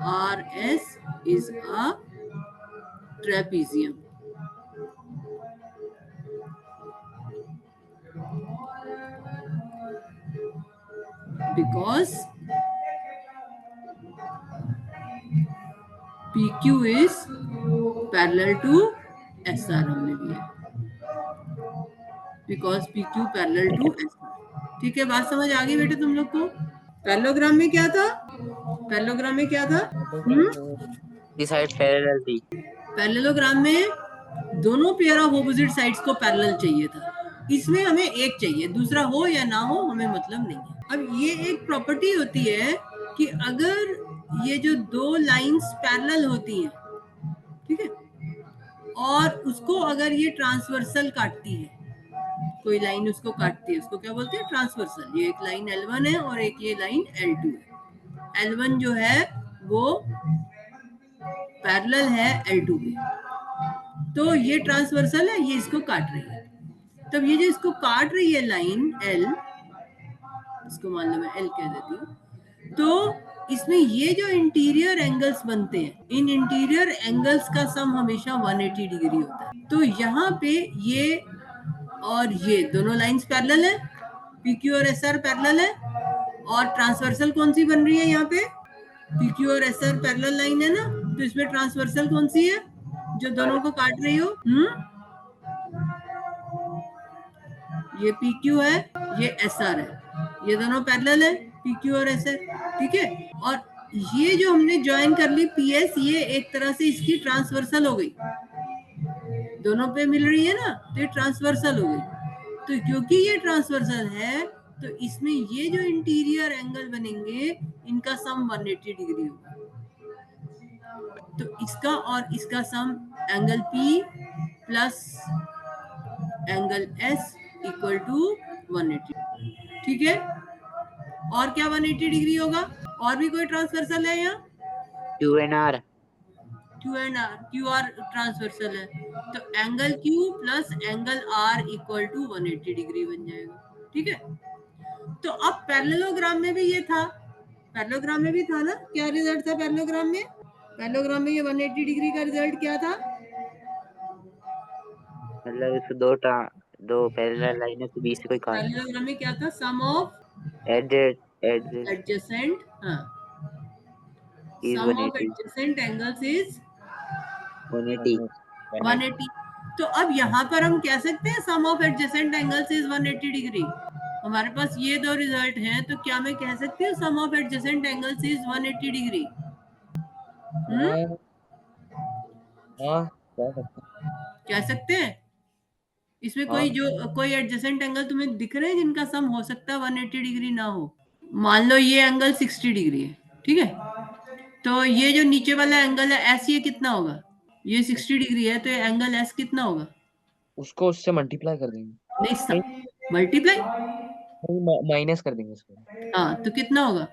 R S is a trapezium. Because PQ is parallel to SR हमने लिया because PQ parallel to SR। ठीक है, बात समझ आ गई बेटे तुम लोग को? पैरेललोग्राम में क्या था? पैरेललोग्राम में क्या था? दी साइड पैरेलल थी। पैरेललोग्राम में दोनों पेयर ऑफ ऑपोजिट साइड्स को पैरेलल चाहिए था, इसमें हमें एक चाहिए, दूसरा हो या ना हो हमें मतलब नहीं है। अब ये एक प्रॉपर्टी होती है कि अगर ये जो दो लाइंस पैरेलल होती हैं, ठीक है, और उसको अगर ये ट्रांसवर्सल काटती है, कोई लाइन उसको काटती है, उसको क्या बोलते हैं? ट्रांसवर्सल। ये एक लाइन L1 है और एक ये लाइन L2 है। L1 जो है वो पैरेलल है L2 पे, तो ये ट्रांसवर्सल है, ये इसको काट रही है। तब ये जो इसको काट रही है लाइन L, इसको मान लो मैं L कह देती हूँ, तो इसमें ये जो इंटीरियर एंगल्स बनते हैं, इन इंटीरियर एंगल्स का सम हमेशा 180 डिग्री होता है। तो यहाँ पे ये और ये दोनों लाइंस पैरेलल है, PQ और SR पैरेलल है, और ट्रांसवर्सल कौन सी बन रही है यहाँ पे? PQ और SR पैरेलल लाइन है ना, तो इसमें ट्रांसवर्सल कौन सी है जो दोनों को काट रही हो? ये PQ है, ये SR है, ये दोनों पैरेलल है, PQ और SR। ठीक है, और ये जो हमने ज्वाइन कर ली PS, ये एक तरह से इसकी ट्रांसवर्सल हो गई, दोनों पे मिल रही है ना, तो ये ट्रांसवर्सल हो गई। तो क्योंकि ये ट्रांसवर्सल है, तो इसमें ये जो इंटीरियर एंगल बनेंगे, इनका सम 180 डिग्री होगा। तो इसका और इसका sum angle P plus angle S equal to 180। ठीक है, और क्या 180 डिग्री होगा? और भी कोई ट्रांसवर्सल है यहाँ? QNR। QR ट्रांसवर्सल है, तो angle Q plus angle R equal to 180 degree बन जाएगा। ठीक है, तो अब पैरेललोग्राम में भी ये था, पैरेललोग्राम में भी था ना, क्या रिजल्ट था पैरेललोग्राम में? पैरेललोग्राम में ये 180 डिग्री का रिजल्ट क्या था? मतलब इसको दो पैरेलल लाइनों के बीच से कोई काट पैरेललोग्राम में क्या था? सम ऑफ एडजेसेंट एडजेसेंट, हाँ, is sum of 180। Adjacent angles is 180। 180। तो अब यहाँ पर हम कह सकते हैं sum of adjacent angles is 180 degree. हमारे पास ये दो रिजल्ट हैं, तो क्या मैं कह सकती हूँ sum of adjacent angles is 180 degree? हाँ, कह सकते हैं? इसमें हाँ। कोई एडजेसेंट एंगल तुम्हें दिख रहे हैं जिनका सम हो सकता है 180 डिग्री ना हो? मान लो ये एंगल 60 डिग्री है, ठीक है, तो ये जो नीचे वाला एंगल है S, ये कितना होगा? ये 60 डिग्री है, तो ये एंगल S कितना होगा? उसको उससे मल्टीप्लाई कर देंगे, नहीं, मल्टीप्लाई, माइनस कर देंगे इसको। हाँ, तो कितना होगा?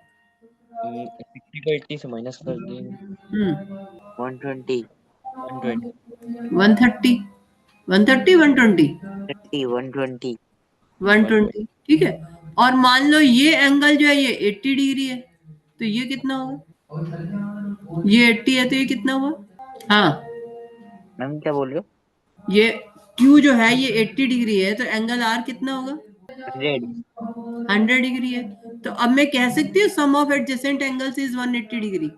60 को 80 से माइनस कर देंगे, 120। 120। 130, 130, 120, 120। 120। ठीक है, और मान लो ये एंगल जो है ये 80 डिग्री है, तो ये कितना होगा? ये 80 है, तो ये कितना हुआ? हाँ, मैम क्या बोल रहे हो? ये Q जो है ये 80 डिग्री है, तो एंगल R कितना होगा? 100। 100 डिग्री है। तो अब मैं कह सकती हूँ sum of adjacent angles is 180 degree?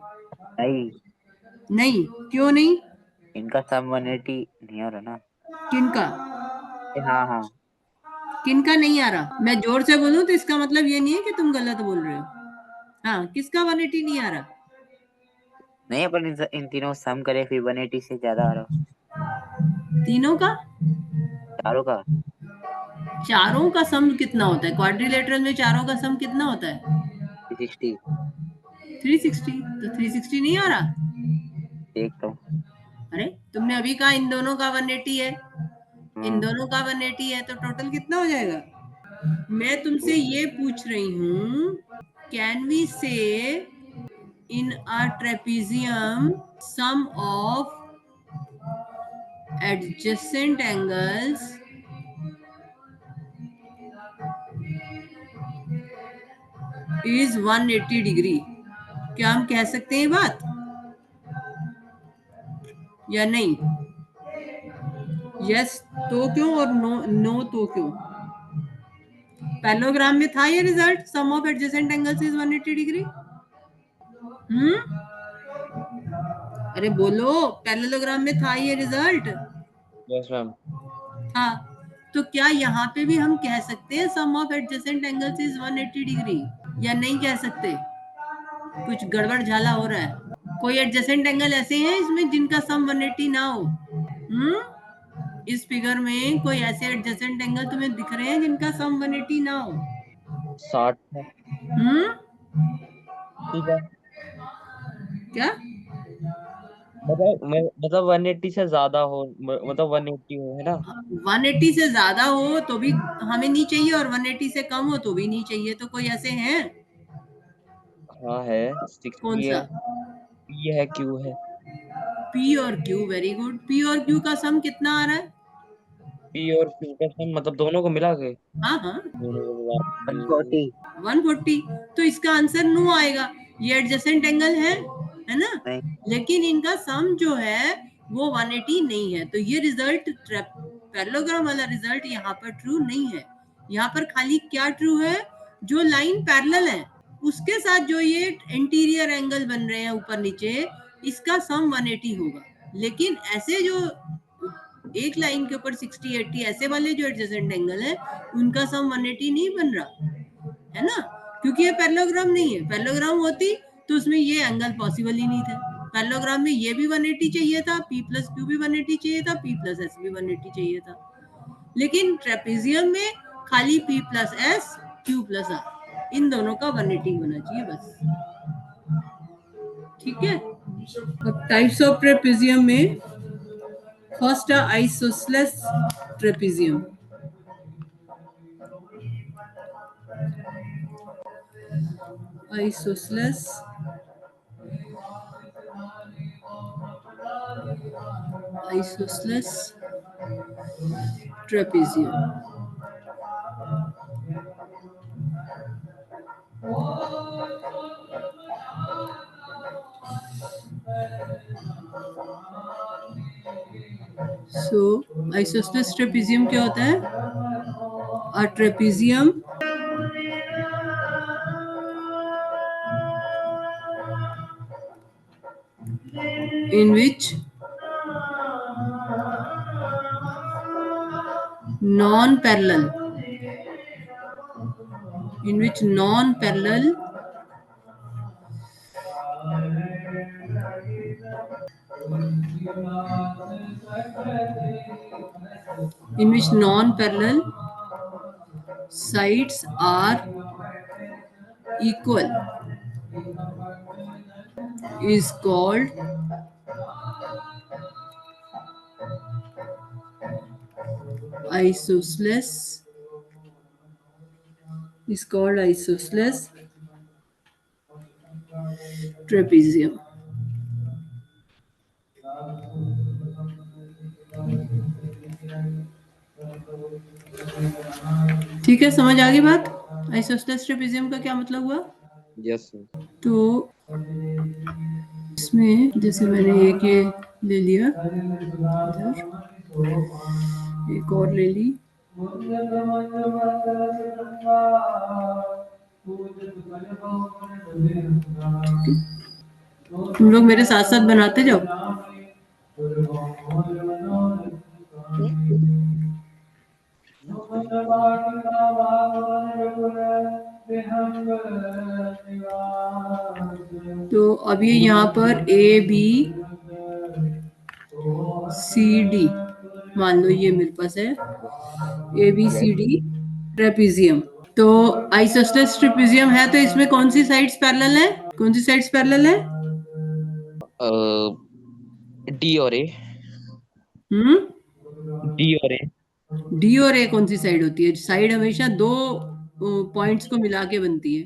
नहीं, नहीं, क्यों नहीं? इनका सम 180 नहीं हो रहा ना। किनका? हाँ हाँ, किनका नहीं आ रहा? मैं जोर से बोलूं तो इसका मतलब ये नहीं है कि तुम गलत बोल रहे हो। हाँ, किसका 180 नहीं आ रहा? नहीं अपन इन तीनों सम करे फिर 180 से ज्यादा आ रहा। तीनों का? चारों का। चारों का सम कितना होता है? क्वाड्रिलेटरल में चारों का सम कितना होता है? 360। 360। तो 360 नहीं आ रहा? देखता हूँ। अरे तुमने अभी कहा इन दोनों का 180 है, इन दोनों का 180 है, तो टोटल कितना हो जाएगा? मैं तुमसे ये पूछ रही हूँ, कैन वी से in a trapezium sum of adjacent angles is 180 degree? क्या हम कह सकते हैं ये बात या नहीं? यस तो क्यों और नो तो क्यों? पैरेललोग्राम में था ये result, sum of adjacent angles is 180 degree. अरे बोलो, पैरेललोग्राम में था ये रिजल्ट? Yes ma'am. हाँ, तो क्या यहाँ पे भी हम कह सकते हैं sum of adjacent angles is 180 degree, या नहीं कह सकते? कुछ गड़बड़ झाला हो रहा है। कोई एडजेसेंट एंगल ऐसे हैं इसमें जिनका सम 180 ना हो? इस फिगर में कोई ऐसे एडजेसेंट एंगल तुम्हें दिख रहे हैं जिनका सम 180 ना हो? 60 है। हम्म ठीक है, क्या? मतलब 180 से ज्यादा हो, मतलब 180 हो, है ना? 180 से ज्यादा हो तो भी हमें नहीं चाहिए, और 180 से कम हो तो भी नहीं चाहिए। तो कोई ऐसे हैं? हाँ है, कौन 60 सा? है, P है, Q है। पी और क्यू, वेरी गुड। पी और क्यू का सम कितना आ रहा है? P और Q का सम मतलब दोनों को मिला के, हाँ हाँ, दोनों को मिला के 140 140। तो इसका आंसर नो आएगा। ये एडजेसेंट एंगल है ना? नहीं। लेकिन इनका सम जो है वो 180 नहीं है। तो ये रिजल्ट, पैरेललोग्राम वाला रिजल्ट यहाँ पर ट्रू नहीं है। यहाँ पर खाली क्या ट्रू है? जो लाइन पैरेलल है उसके साथ जो ये इंटीरियर एंगल बन रहे हैं ऊपर नीचे, इसका सम 180 होगा। लेकिन ऐसे जो एक लाइन के ऊपर 60 80 ऐसे वाले जो एडजेसेंट एंगल है, उनका सम 180 नहीं बन रहा, है ना? क्योंकि ये पैरेललोग्राम नहीं है। पैरेललोग्राम होती तो उसमें ये एंगल पॉसिबल ही नहीं था। पैरेललोग्राम में ये भी 180 चाहिए था, P प्लस क्यू भी 180 चाहिए था, P प्लस एस भी 180 चाहिए था। लेकिन ट्रेपेजियम में खाली P plus S, Q plus R, इन दोनों का 180 होना चाहिए बस। ठीक है। अब टाइप्स ऑफ ट्रेपेजियम में फर्स्ट है isosceles trapezium. Isosceles trapezium. So isosceles trapezium क्या होता है? A trapezium in which non-parallel sides are equal is called isosceles trapezium. ठीक है, समझ आ गई बात? आइसोसेलेस ट्रेपेजियम का क्या मतलब हुआ? यस। तो इसमें जैसे मैंने एक ये ले लिया, इधर एक और ले ली, तुम लोग मेरे साथ साथ बनाते जाओ। तो अब ये यहाँ पर ए बी सी डी मान लो, ये मेरे पास है A B C D trapezium. तो आइसोसेलेस ट्रेपेजियम है, तो इसमें कौन सी साइड्स पैरेलल है? कौन सी साइड्स पैरेलल है? डी और ए। हम्म डी और ए। डी और ए कौन सी साइड होती है? साइड हमेशा दो पॉइंट्स को मिला के बनती है।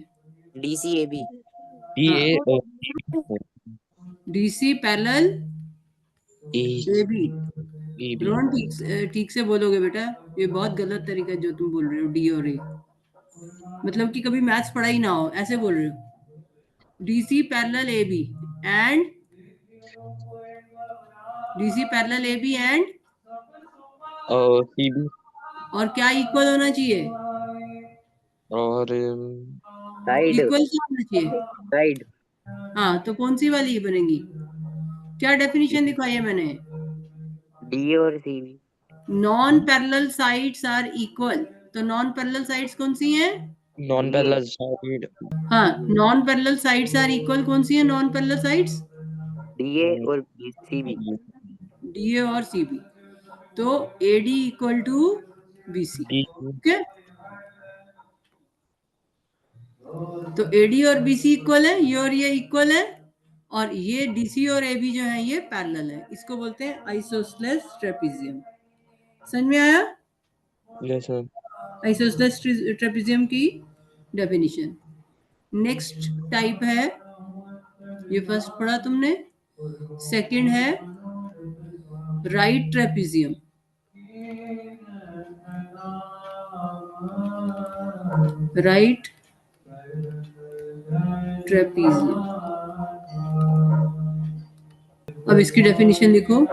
DCAB डी हाँ, ए और D C parallel A A B. A B. ड्रोन ठीक से बोलोगे बेटा, ये बहुत गलत तरीका है जो तुम बोल रहे हो। डी और ए मतलब कि कभी मैथ्स पढ़ा ही ना हो, ऐसे बोल रहे हो। D C parallel A B and D C parallel A B and C B और क्या इक्वल होना चाहिए? और साइड इक्वल क्या होना चाहिए? साइड हाँ, तो कौन सी वाली बनेगी? क्या डेफिनेशन दिखाई है मैंने? D और CB non parallel sides are equal, तो नॉन पैरेलल साइड्स कौन सी हैं? नॉन पैरेलल साइड हाँ, non parallel sides are equal कौन सी है नॉन पैरेलल साइड्स? डीए और सीबी। डीए और सीबी, तो AD equal to BC. Okay, तो एडी और बीसी इक्वल है, ये और ये इक्वल है, और ये डीसी और एबी जो है ये पैरेलल है। इसको बोलते हैं आइसोसेलेस ट्रेपेजियम। समझ में आया? Yes sir. आइसोसेलेस ट्रेपेजियम की डेफिनेशन। नेक्स्ट टाइप है, ये फर्स्ट पढ़ा तुमने, सेकंड है राइट ट्रेपेजियम। राइट ट्रेपेजियम, अब इसकी डेफिनेशन लिखो।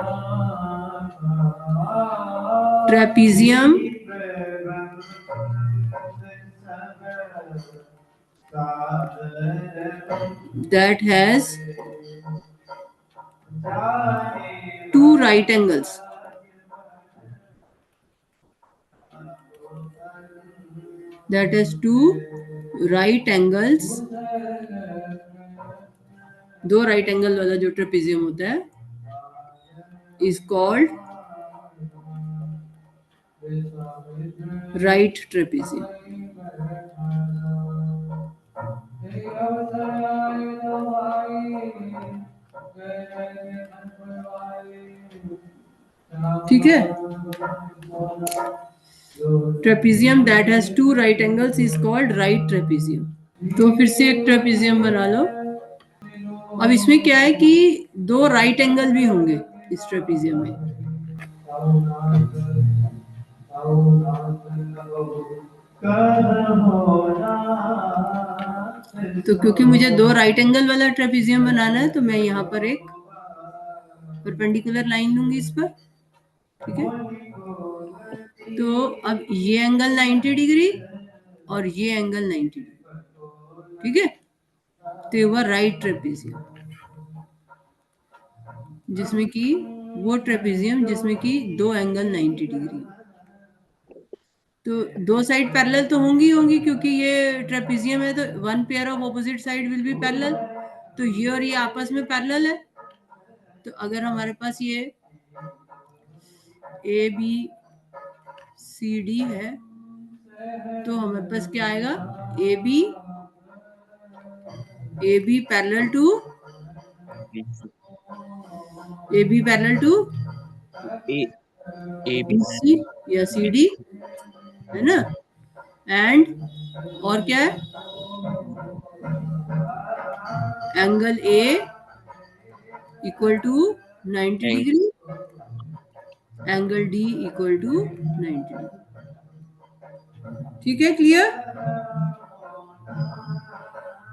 Trapezium that has two right angles, that has two right angles, दो राइट एंगल वाला जो ट्रेपेजियम होता है is called right trapezium। ठीक है, trapezium that has two right angles is called right trapezium. तो फिर से एक ट्रेपेजियम बना लो। अब इसमें क्या है कि दो राइट एंगल भी होंगे इस ट्रेपेजियम में। तो क्योंकि मुझे दो राइट एंगल वाला ट्रेपेजियम बनाना है, तो मैं यहाँ पर एक परपेंडिकुलर लाइन लूंगी इस पर। ठीक है, तो अब ये एंगल 90 डिग्री और ये एंगल 90 डिग्री। ठीक है, तो ये हुआ राइट ट्रेपेजियम, जिसमें कि वो ट्रेपेजियम जिसमें कि दो एंगल 90 डिग्री। तो दो साइड पैरेलल तो होंगी क्योंकि ये ट्रेपेजियम है, तो one pair of opposite side will be parallel, तो ये और ये आपस में पैरेलल है। तो अगर हमारे पास ये ए बी सी डी है, तो हमारे पास क्या आएगा, A B parallel to A B BC या CD, है ना, एंड और क्या है, angle A equal to 90 degree, angle D equal to 90 degree. ठीक है, क्लियर?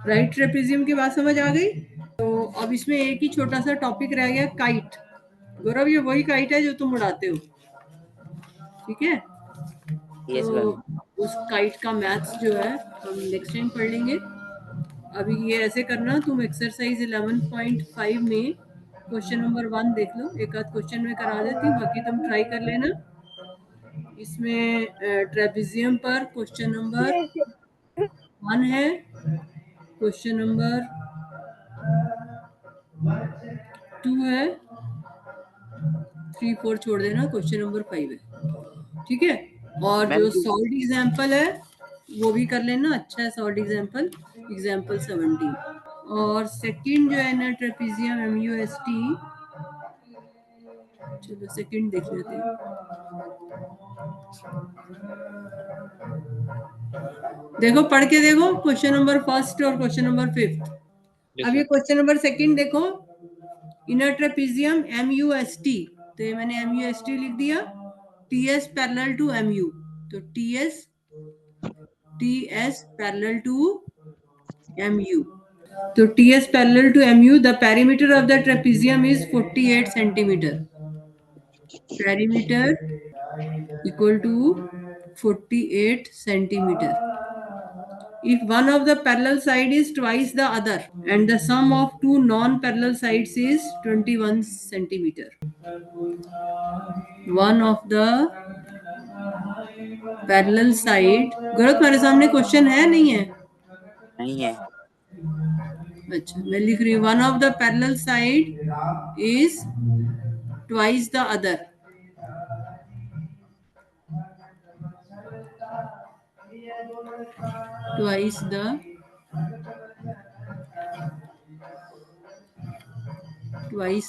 राइट ट्रेपेजियम की बात समझ आ गई? तो अब इसमें एक ही छोटा सा टॉपिक रह गया, काइट। गौरव, ये वही काइट है जो तुम उड़ाते हो, ठीक है? यस तो मैम। उस काइट का मैथ्स जो है हम नेक्स्ट टाइम पढ़ लेंगे। अभी ये ऐसे करना, तुम एक्सरसाइज 11.5 में क्वेश्चन नंबर 1 देख लो, एक आध क्वेश्चन में करा देती हूँ, बाकी तुम ट्राई कर लेना। इसमें ट्रेपेजियम पर क्वेश्चन नंबर 1 है, क्वेश्चन नंबर 2 है, 3 4 छोड़ देना, क्वेश्चन नंबर 5 है। ठीक है, और मैम जो सॉल्ड एग्जाम्पल है वो भी कर लेना, अच्छा है सॉल्ड एग्जाम्पल, एग्जाम्पल 17। और सेकंड जो है ना ट्रेपेजियम MUST, चलो सेकंड देख लेते हैं। देखो, पढ़ के देखो क्वेश्चन नंबर फर्स्ट और क्वेश्चन नंबर 5। अब ये क्वेश्चन नंबर सेकंड देखो, इनर ट्रेपेजियम MUST, तो ये मैंने MUST लिख दिया, TS पैरेलल टू MU, तो TS पैरेलल टू MU, तो TS parallel to MU, the perimeter of the trapezium is 48 centimetre, perimeter equal to 48 centimetre. if one of the parallel side is twice the other and the sum of two non-parallel sides is 21 centimeter. One of the parallel side, गौरव तुम्हारे सामने question है नहीं है? नहीं है। अच्छा मैं लिख रही हूँ one of the parallel side is twice the other. Twice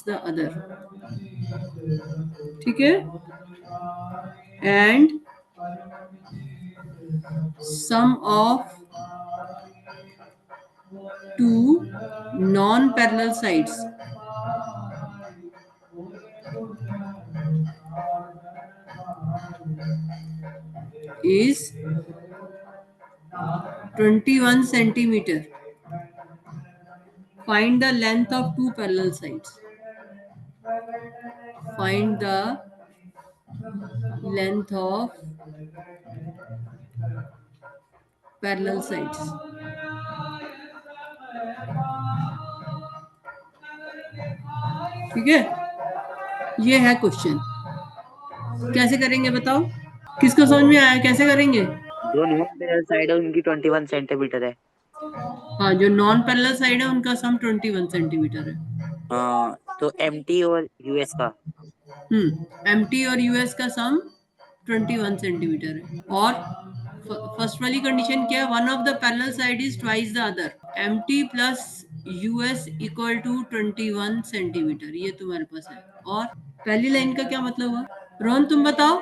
the other. ठीक है. And sum of two non parallel sides is 21 centimeter. Find the length of two parallel sides. Find the length of parallel sides. ठीक है. ये है question. कैसे करेंगे बताओ? किसको समझ में आया? कैसे करेंगे? जो नॉन पैरेलल साइड है उनकी 21 सेंटीमीटर है। हाँ जो नॉन पैरेलल साइड है उनका सम 21 सेंटीमीटर है. हाँ तो एमटी और यूएस का एमटी और यूएस का सम 21 सेंटीमीटर है. और फर्स्ट वाली कंडीशन क्या है? One of the parallel side is twice the other. MT plus US equal to 21 centimetre. ये तुम्हारे पास है. और पहली लाइन का क्या मतलब हुआ? रोहन तुम बताओ.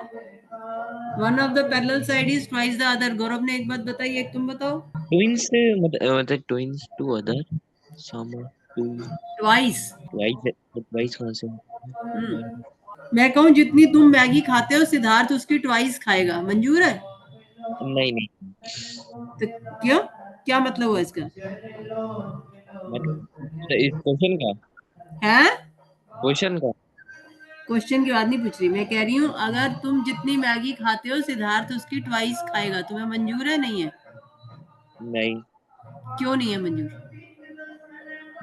One of the parallel side is twice the other. Gaurav ने एक बात बताई, एक तुम बताओ. ट्विंस से मतलब twins to other sum to twice. Twice कौन से? मैं कहूँ जितनी तुम मैगी खाते हो सिद्धार्थ उसकी ट्वाइस खाएगा. मंजूर है? नहीं तो क्यों? क्या मतलब हुआ इसका? मतलब इस क्वेश्चन का है? क्वेश्चन की बात नहीं पूछ रही. मैं कह रही हूँ अगर तुम जितनी मैगी खाते हो सिद्धार्थ उसकी ट्वाइस खाएगा. तुम्हें मंजूर है? नहीं है? नहीं. क्यों नहीं है मंजूर?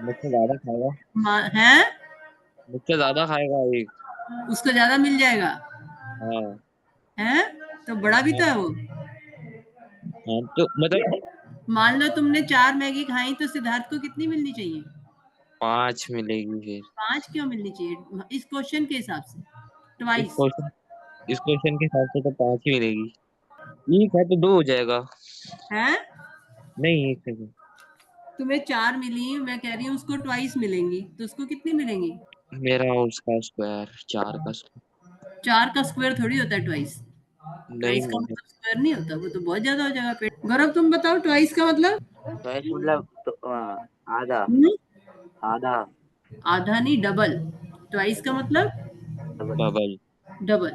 मुझसे ज्यादा खाएगा. है? मुझसे ज्यादा खाएगा एक. उसको ज्यादा मिल जाएगा. हाँ. है? तो बड़ा भी तो है वो. हाँ तो मतलब मान लो तुमने 4 मैगी खाई तो सिद्धार्थ को कितनी मिलनी चाहिए? 5 मिलेगी फिर. 5 क्यों मिलनी चाहिए इस क्वेश्चन के हिसाब से? ट्वाइस. इस क्वेश्चन के हिसाब से तो 5 ही मिलेगी. ठीक है तो 2 हो जाएगा. है? नहीं एक सेकंड. तुम्हें 4 मिली, मैं कह रही हूँ उसको ट्वाइस मिलेंगी तो उसको कितनी मिलेंगी? मेरा उसका स्क्वायर 4 का स्क्वायर. 4 का स्क्वायर थोड़ी होता है ट्वाइस. नहीं ट्वाइस का मतलब स्क्वायर नहीं होता. वो तो बहुत ज्यादा हो जाएगा. पेट. गौरव तुम बताओ ट्वाइस का मतलब? ट्वाइस मतलब तो आधा. आधा. आधा नहीं डबल. ट्वाइस का मतलब डबल. डबल.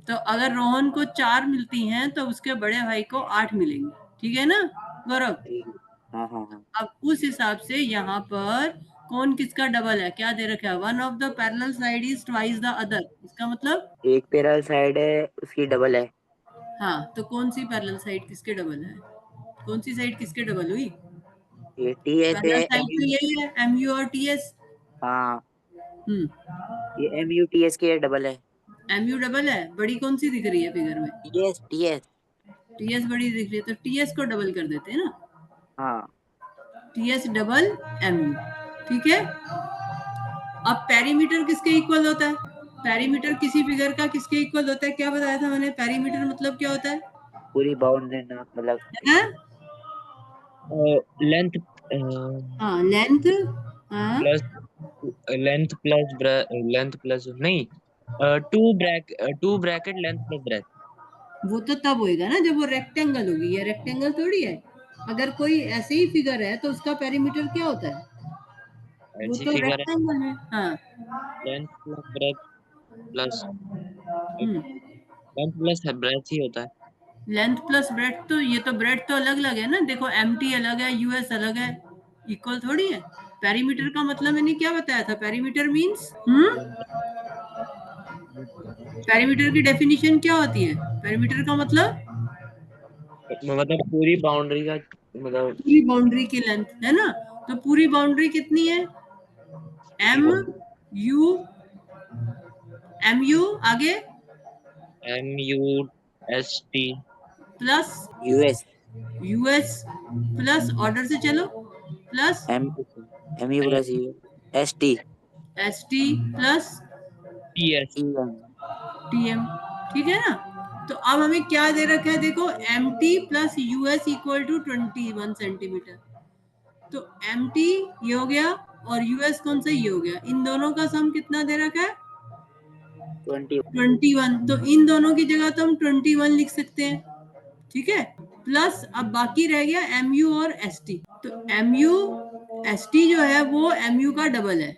तो अगर रोहन को 4 मिलती हैं तो उसके बड़े भाई को 8 मिलेंगी. ठीक है ना गौरव? हाँ हाँ हाँ. अब उस हिसाब से यहाँ पर कौन किसका डबल है? क्या दे रखा है? One of the parallel side is twice the other. इसका मतलब एक पैरेलल साइड है उसकी डबल है. हाँ तो कौन सी पैरेलल साइड किसके डबल है? कौन सी साइड किसके डबल हुई? ये टीएस पैरेलल है. साइड तो यही है एमयू और टीएस. हाँ हम्म. ये एमयू टीएस की डबल है. एमयू डबल है. बड़ी कौन सी दिख रही है फिगर में? TS TS. टीएस बड़ी दिख रही है तो टीएस को डबल कर देते हैं ना. हाँ टीएस डबल एमयू. ठीक है. अब पेरीमीटर किसके इक्वल होता है? पेरीमीटर किसी फिगर का किसके इक्वल होता है? क्या बताया था मैंने? पेरीमीटर मतलब क्या होता है? पूरी बाउंड्री ना मतलब लेंथ हाँ लेंथ. हाँ प्लस लेंथ प्लस नहीं to bracket length plus breadth. वो तो तब होएगा ना जब वो रेक्टेंगल होगी. ये रेक्टेंगल थोड़ी है. अगर कोई ऐसे ही फिगर है तो उसका पेरीमीटर क्या होता है? वो ऐसी तो फिगर है. रेक्टेंगल है. हाँ. लेंथ प्लस ब्रेथ प्लस हम्म. लेंथ प्लस ब्रेथ ही होता है. Length plus bread. तो ये तो ब्रेड तो अलग अलग है ना. देखो एमटी अलग है, यूएस अलग है. इक्वल थोड़ी है. पेरीमीटर का मतलब मैंने क्या बताया था? पेरीमीटर मींस पेरीमीटर की डेफिनेशन क्या होती है? पेरीमीटर का मतलब मतलब पूरी बाउंड्री का मतलब पूरी बाउंड्री की लेंथ है ना, तो पूरी बाउंड्री कितनी है, एम यू, एम यू आगे MUST plus US US plus order से चलो plus MU plus ST S T plus TS TM TM. ठीक है ना, तो अब हमें क्या दे रखा है देखो, M T plus US equal to 21 centimetre. तो एम टी ये हो गया और यूएस कौन सा, ये हो गया, इन दोनों का सम कितना दे रखा है 20 21, तो इन दोनों की जगह तो हम 21 लिख सकते हैं। ठीक है, प्लस अब बाकी रह गया एम यू और एस टी। तो एम यू एस टी जो है वो एम यू का डबल है,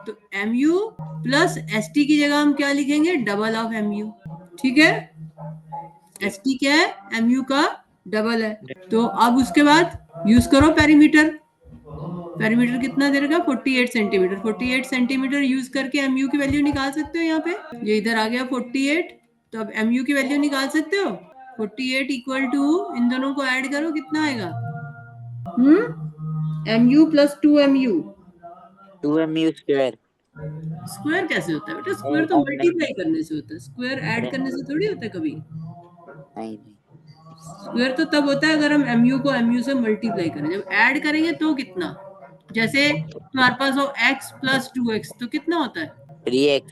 तो M U plus S T की जगह हम क्या लिखेंगे, डबल ऑफ एम यू। ठीक है, एस टी क्या है, एम यू का डबल है। तो अब उसके बाद यूज करो पेरीमीटर, पेरीमीटर कितना दे रखा, 48 सेंटीमीटर। 48 सेंटीमीटर यूज करके एमयू की वैल्यू निकाल सकते हो। यहाँ पे ये इधर आ गया 48, तो अब एमयू की वैल्यू निकाल सकते हो। 48 इक्वल टू, इन दोनों को ऐड करो, कितना आएगा, MU plus 2MU। 2MU square square कैसे होता है बेटा, स्क्वायर तो मल्टीप्लाई करने से होता है, स्क्वायर ऐड करने से थोड़ी होता है कभी। नहीं नहीं स्क्वायर तो तब होता है अगर हम एमयू को एमयू से मल्टीप्लाई करें, जब ऐड करेंगे तो कितना, जैसे तुम्हारे पास हो x प्लस 2x तो कितना होता है 3x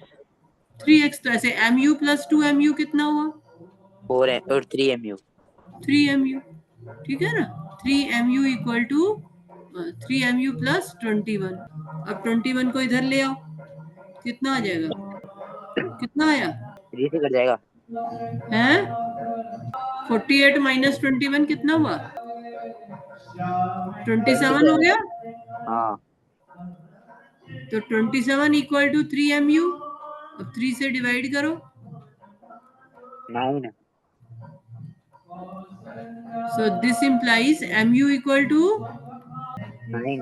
3x, तो ऐसे mu प्लस 2MU कितना हुआ 4 और 3MU 3MU। ठीक है ना, 3MU equal to 3MU plus 21। अब 21 को इधर ले आओ, कितना आ जाएगा, कितना आया 3 से कट जाएगा है, 48 माइनस 21 कितना हुआ 27 हो 27 गया। हाँ तो 27 इक्वल टू 3MU, अब 3 से डिवाइड करो, 9 so this implies MU equal to 9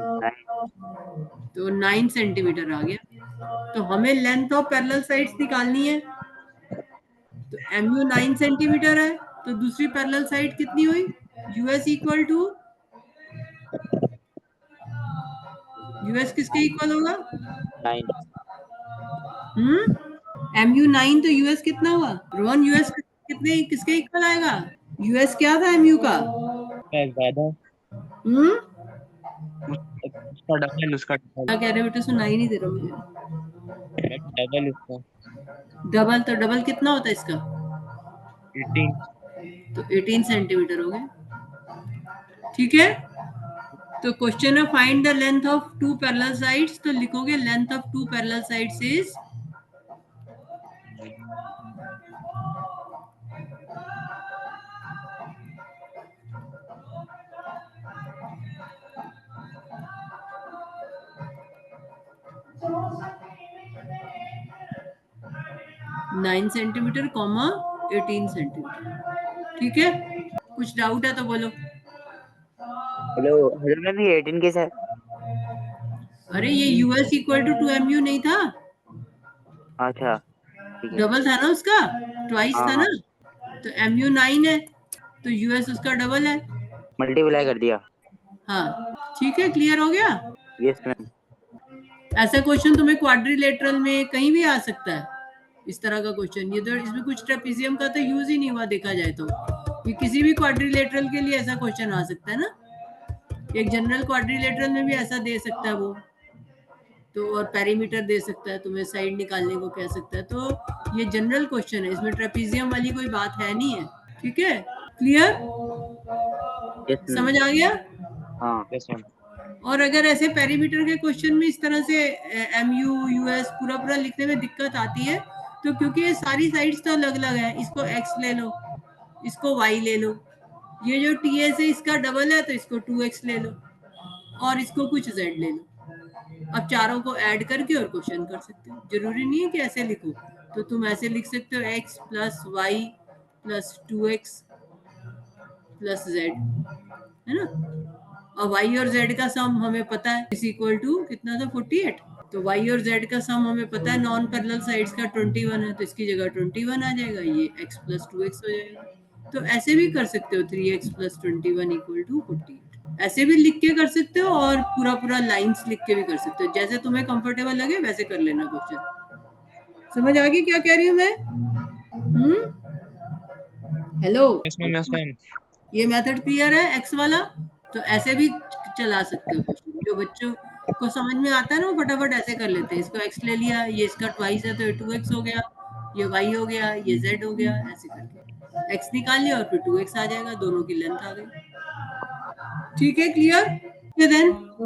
तो 9 सेंटीमीटर आ गया। तो हमें लेंथ ऑफ पैरेलल साइड्स निकालनी है, तो MU 9 सेंटीमीटर है, तो दूसरी पैरेलल साइड कितनी हुई, US इक्वल टू, US किसके इक्वल होगा, 9 MU 9 तो US कितना हुआ रोहन, US कितने किसके इक्वल आएगा, US क्या था MU का, ज्यादा हम्म उसका डबल, उसका डबल, क्या कह रहे हो बेटा, सुनाई नहीं दे रहा मुझे, डबल उसका डबल, तो डबल कितना होता है इसका, 18 तो 18 सेंटीमीटर हो गए। ठीक है, तो क्वेश्चन है find the length of two parallel sides, तो लिखोगे length of two parallel sides is 9 centimetre comma 18 centimetre. ठीक है, कुछ डाउट है तो बोलो। हेलो हेलो मैम ये 18 के साथ अरे ये यूएस इक्वल टू 2MU नहीं था, अच्छा ठीक है डबल था ना उसका, ट्वाइस हाँ था हाँ ना, तो MU 9 है तो यूएस उसका डबल है। मल्टीप्लाई कर दिया हाँ ठीक है, क्लियर हो गया। यस मैम ऐसा क्वेश्चन तुम्हें क्वाड्रिलेटरल में कहीं भी आ सकता है, इस तरह का क्वेश्चन। ये तो इसमें कुछ ट्रेपेजियम का तो यूज ही नहीं हुआ देखा जाए तो, ये किसी भी क्वाड्रिलेटरल के लिए ऐसा क्वेश्चन आ सकता है ना, एक जनरल क्वाड्रिलेटरल में भी ऐसा दे सकता है वो तो, और पेरीमीटर दे सकता है तुम्हें, साइड निकालने को कह सकता है, तो ये जनरल क्वेश्चन है, इसमें ट्रेपेजियम वाली कोई बात है नहीं है। ठीक है, क्लियर, यस मैम समझ आ गया। हाँ यस मैम और अगर ऐसे पेरीमीटर के क्वेश्चन में इस तरह से MU US पूरा पूरा लिखने में दिक्कत आती है, तो क्योंकि ये सारी साइड्स तो अलग अलग है, इसको x ले लो, इसको y ले लो, ये जो TS है इसका डबल है तो इसको 2x ले लो, और इसको कुछ z ले लो। अब चारों को ऐड करके और क्वेश्चन कर सकते हो, जरूरी नहीं है कि ऐसे लिखो, तो तुम ऐसे लिख सकते हो x plus y plus 2x plus z, है ना, और y और z का सम हमें पता है इज इक्वल टू कितना था 48, तो y और z का सम हमें पता है नॉन पैरेलल साइड्स का 21 है, तो इसकी जगह 21 आ जाएगा, ये x प्लस 2x हो जाएगा। तो ऐसे भी कर सकते हो 3x + 21 = 48। ऐसे भी लिख के कर सकते हो और पूरा पूरा लाइंस लिख के भी कर सकते हो, जैसे तुम्हें कंफर्टेबल लगे वैसे कर लेना क्वेश्चन। समझ आ गई क्या कह रही हूँ मैं? Hello, yes ma'am, yes ma'am. ये मेथड क्लियर है एक्स वाला? तो ऐसे भी चला सकते हो क्वेश्चन, जो बच्चों को समझ में आता है ना वो फटाफट ऐसे कर लेते हैं। इसको x ले लिया, ये इसका ट्वाइस है तो ये 2x हो गया, ये y हो गया, ये z हो गया, ऐसे करके x निकाल लिया और फिर 2x आ जाएगा, दोनों की लेंथ आ गई। ठीक है, क्लियर? देन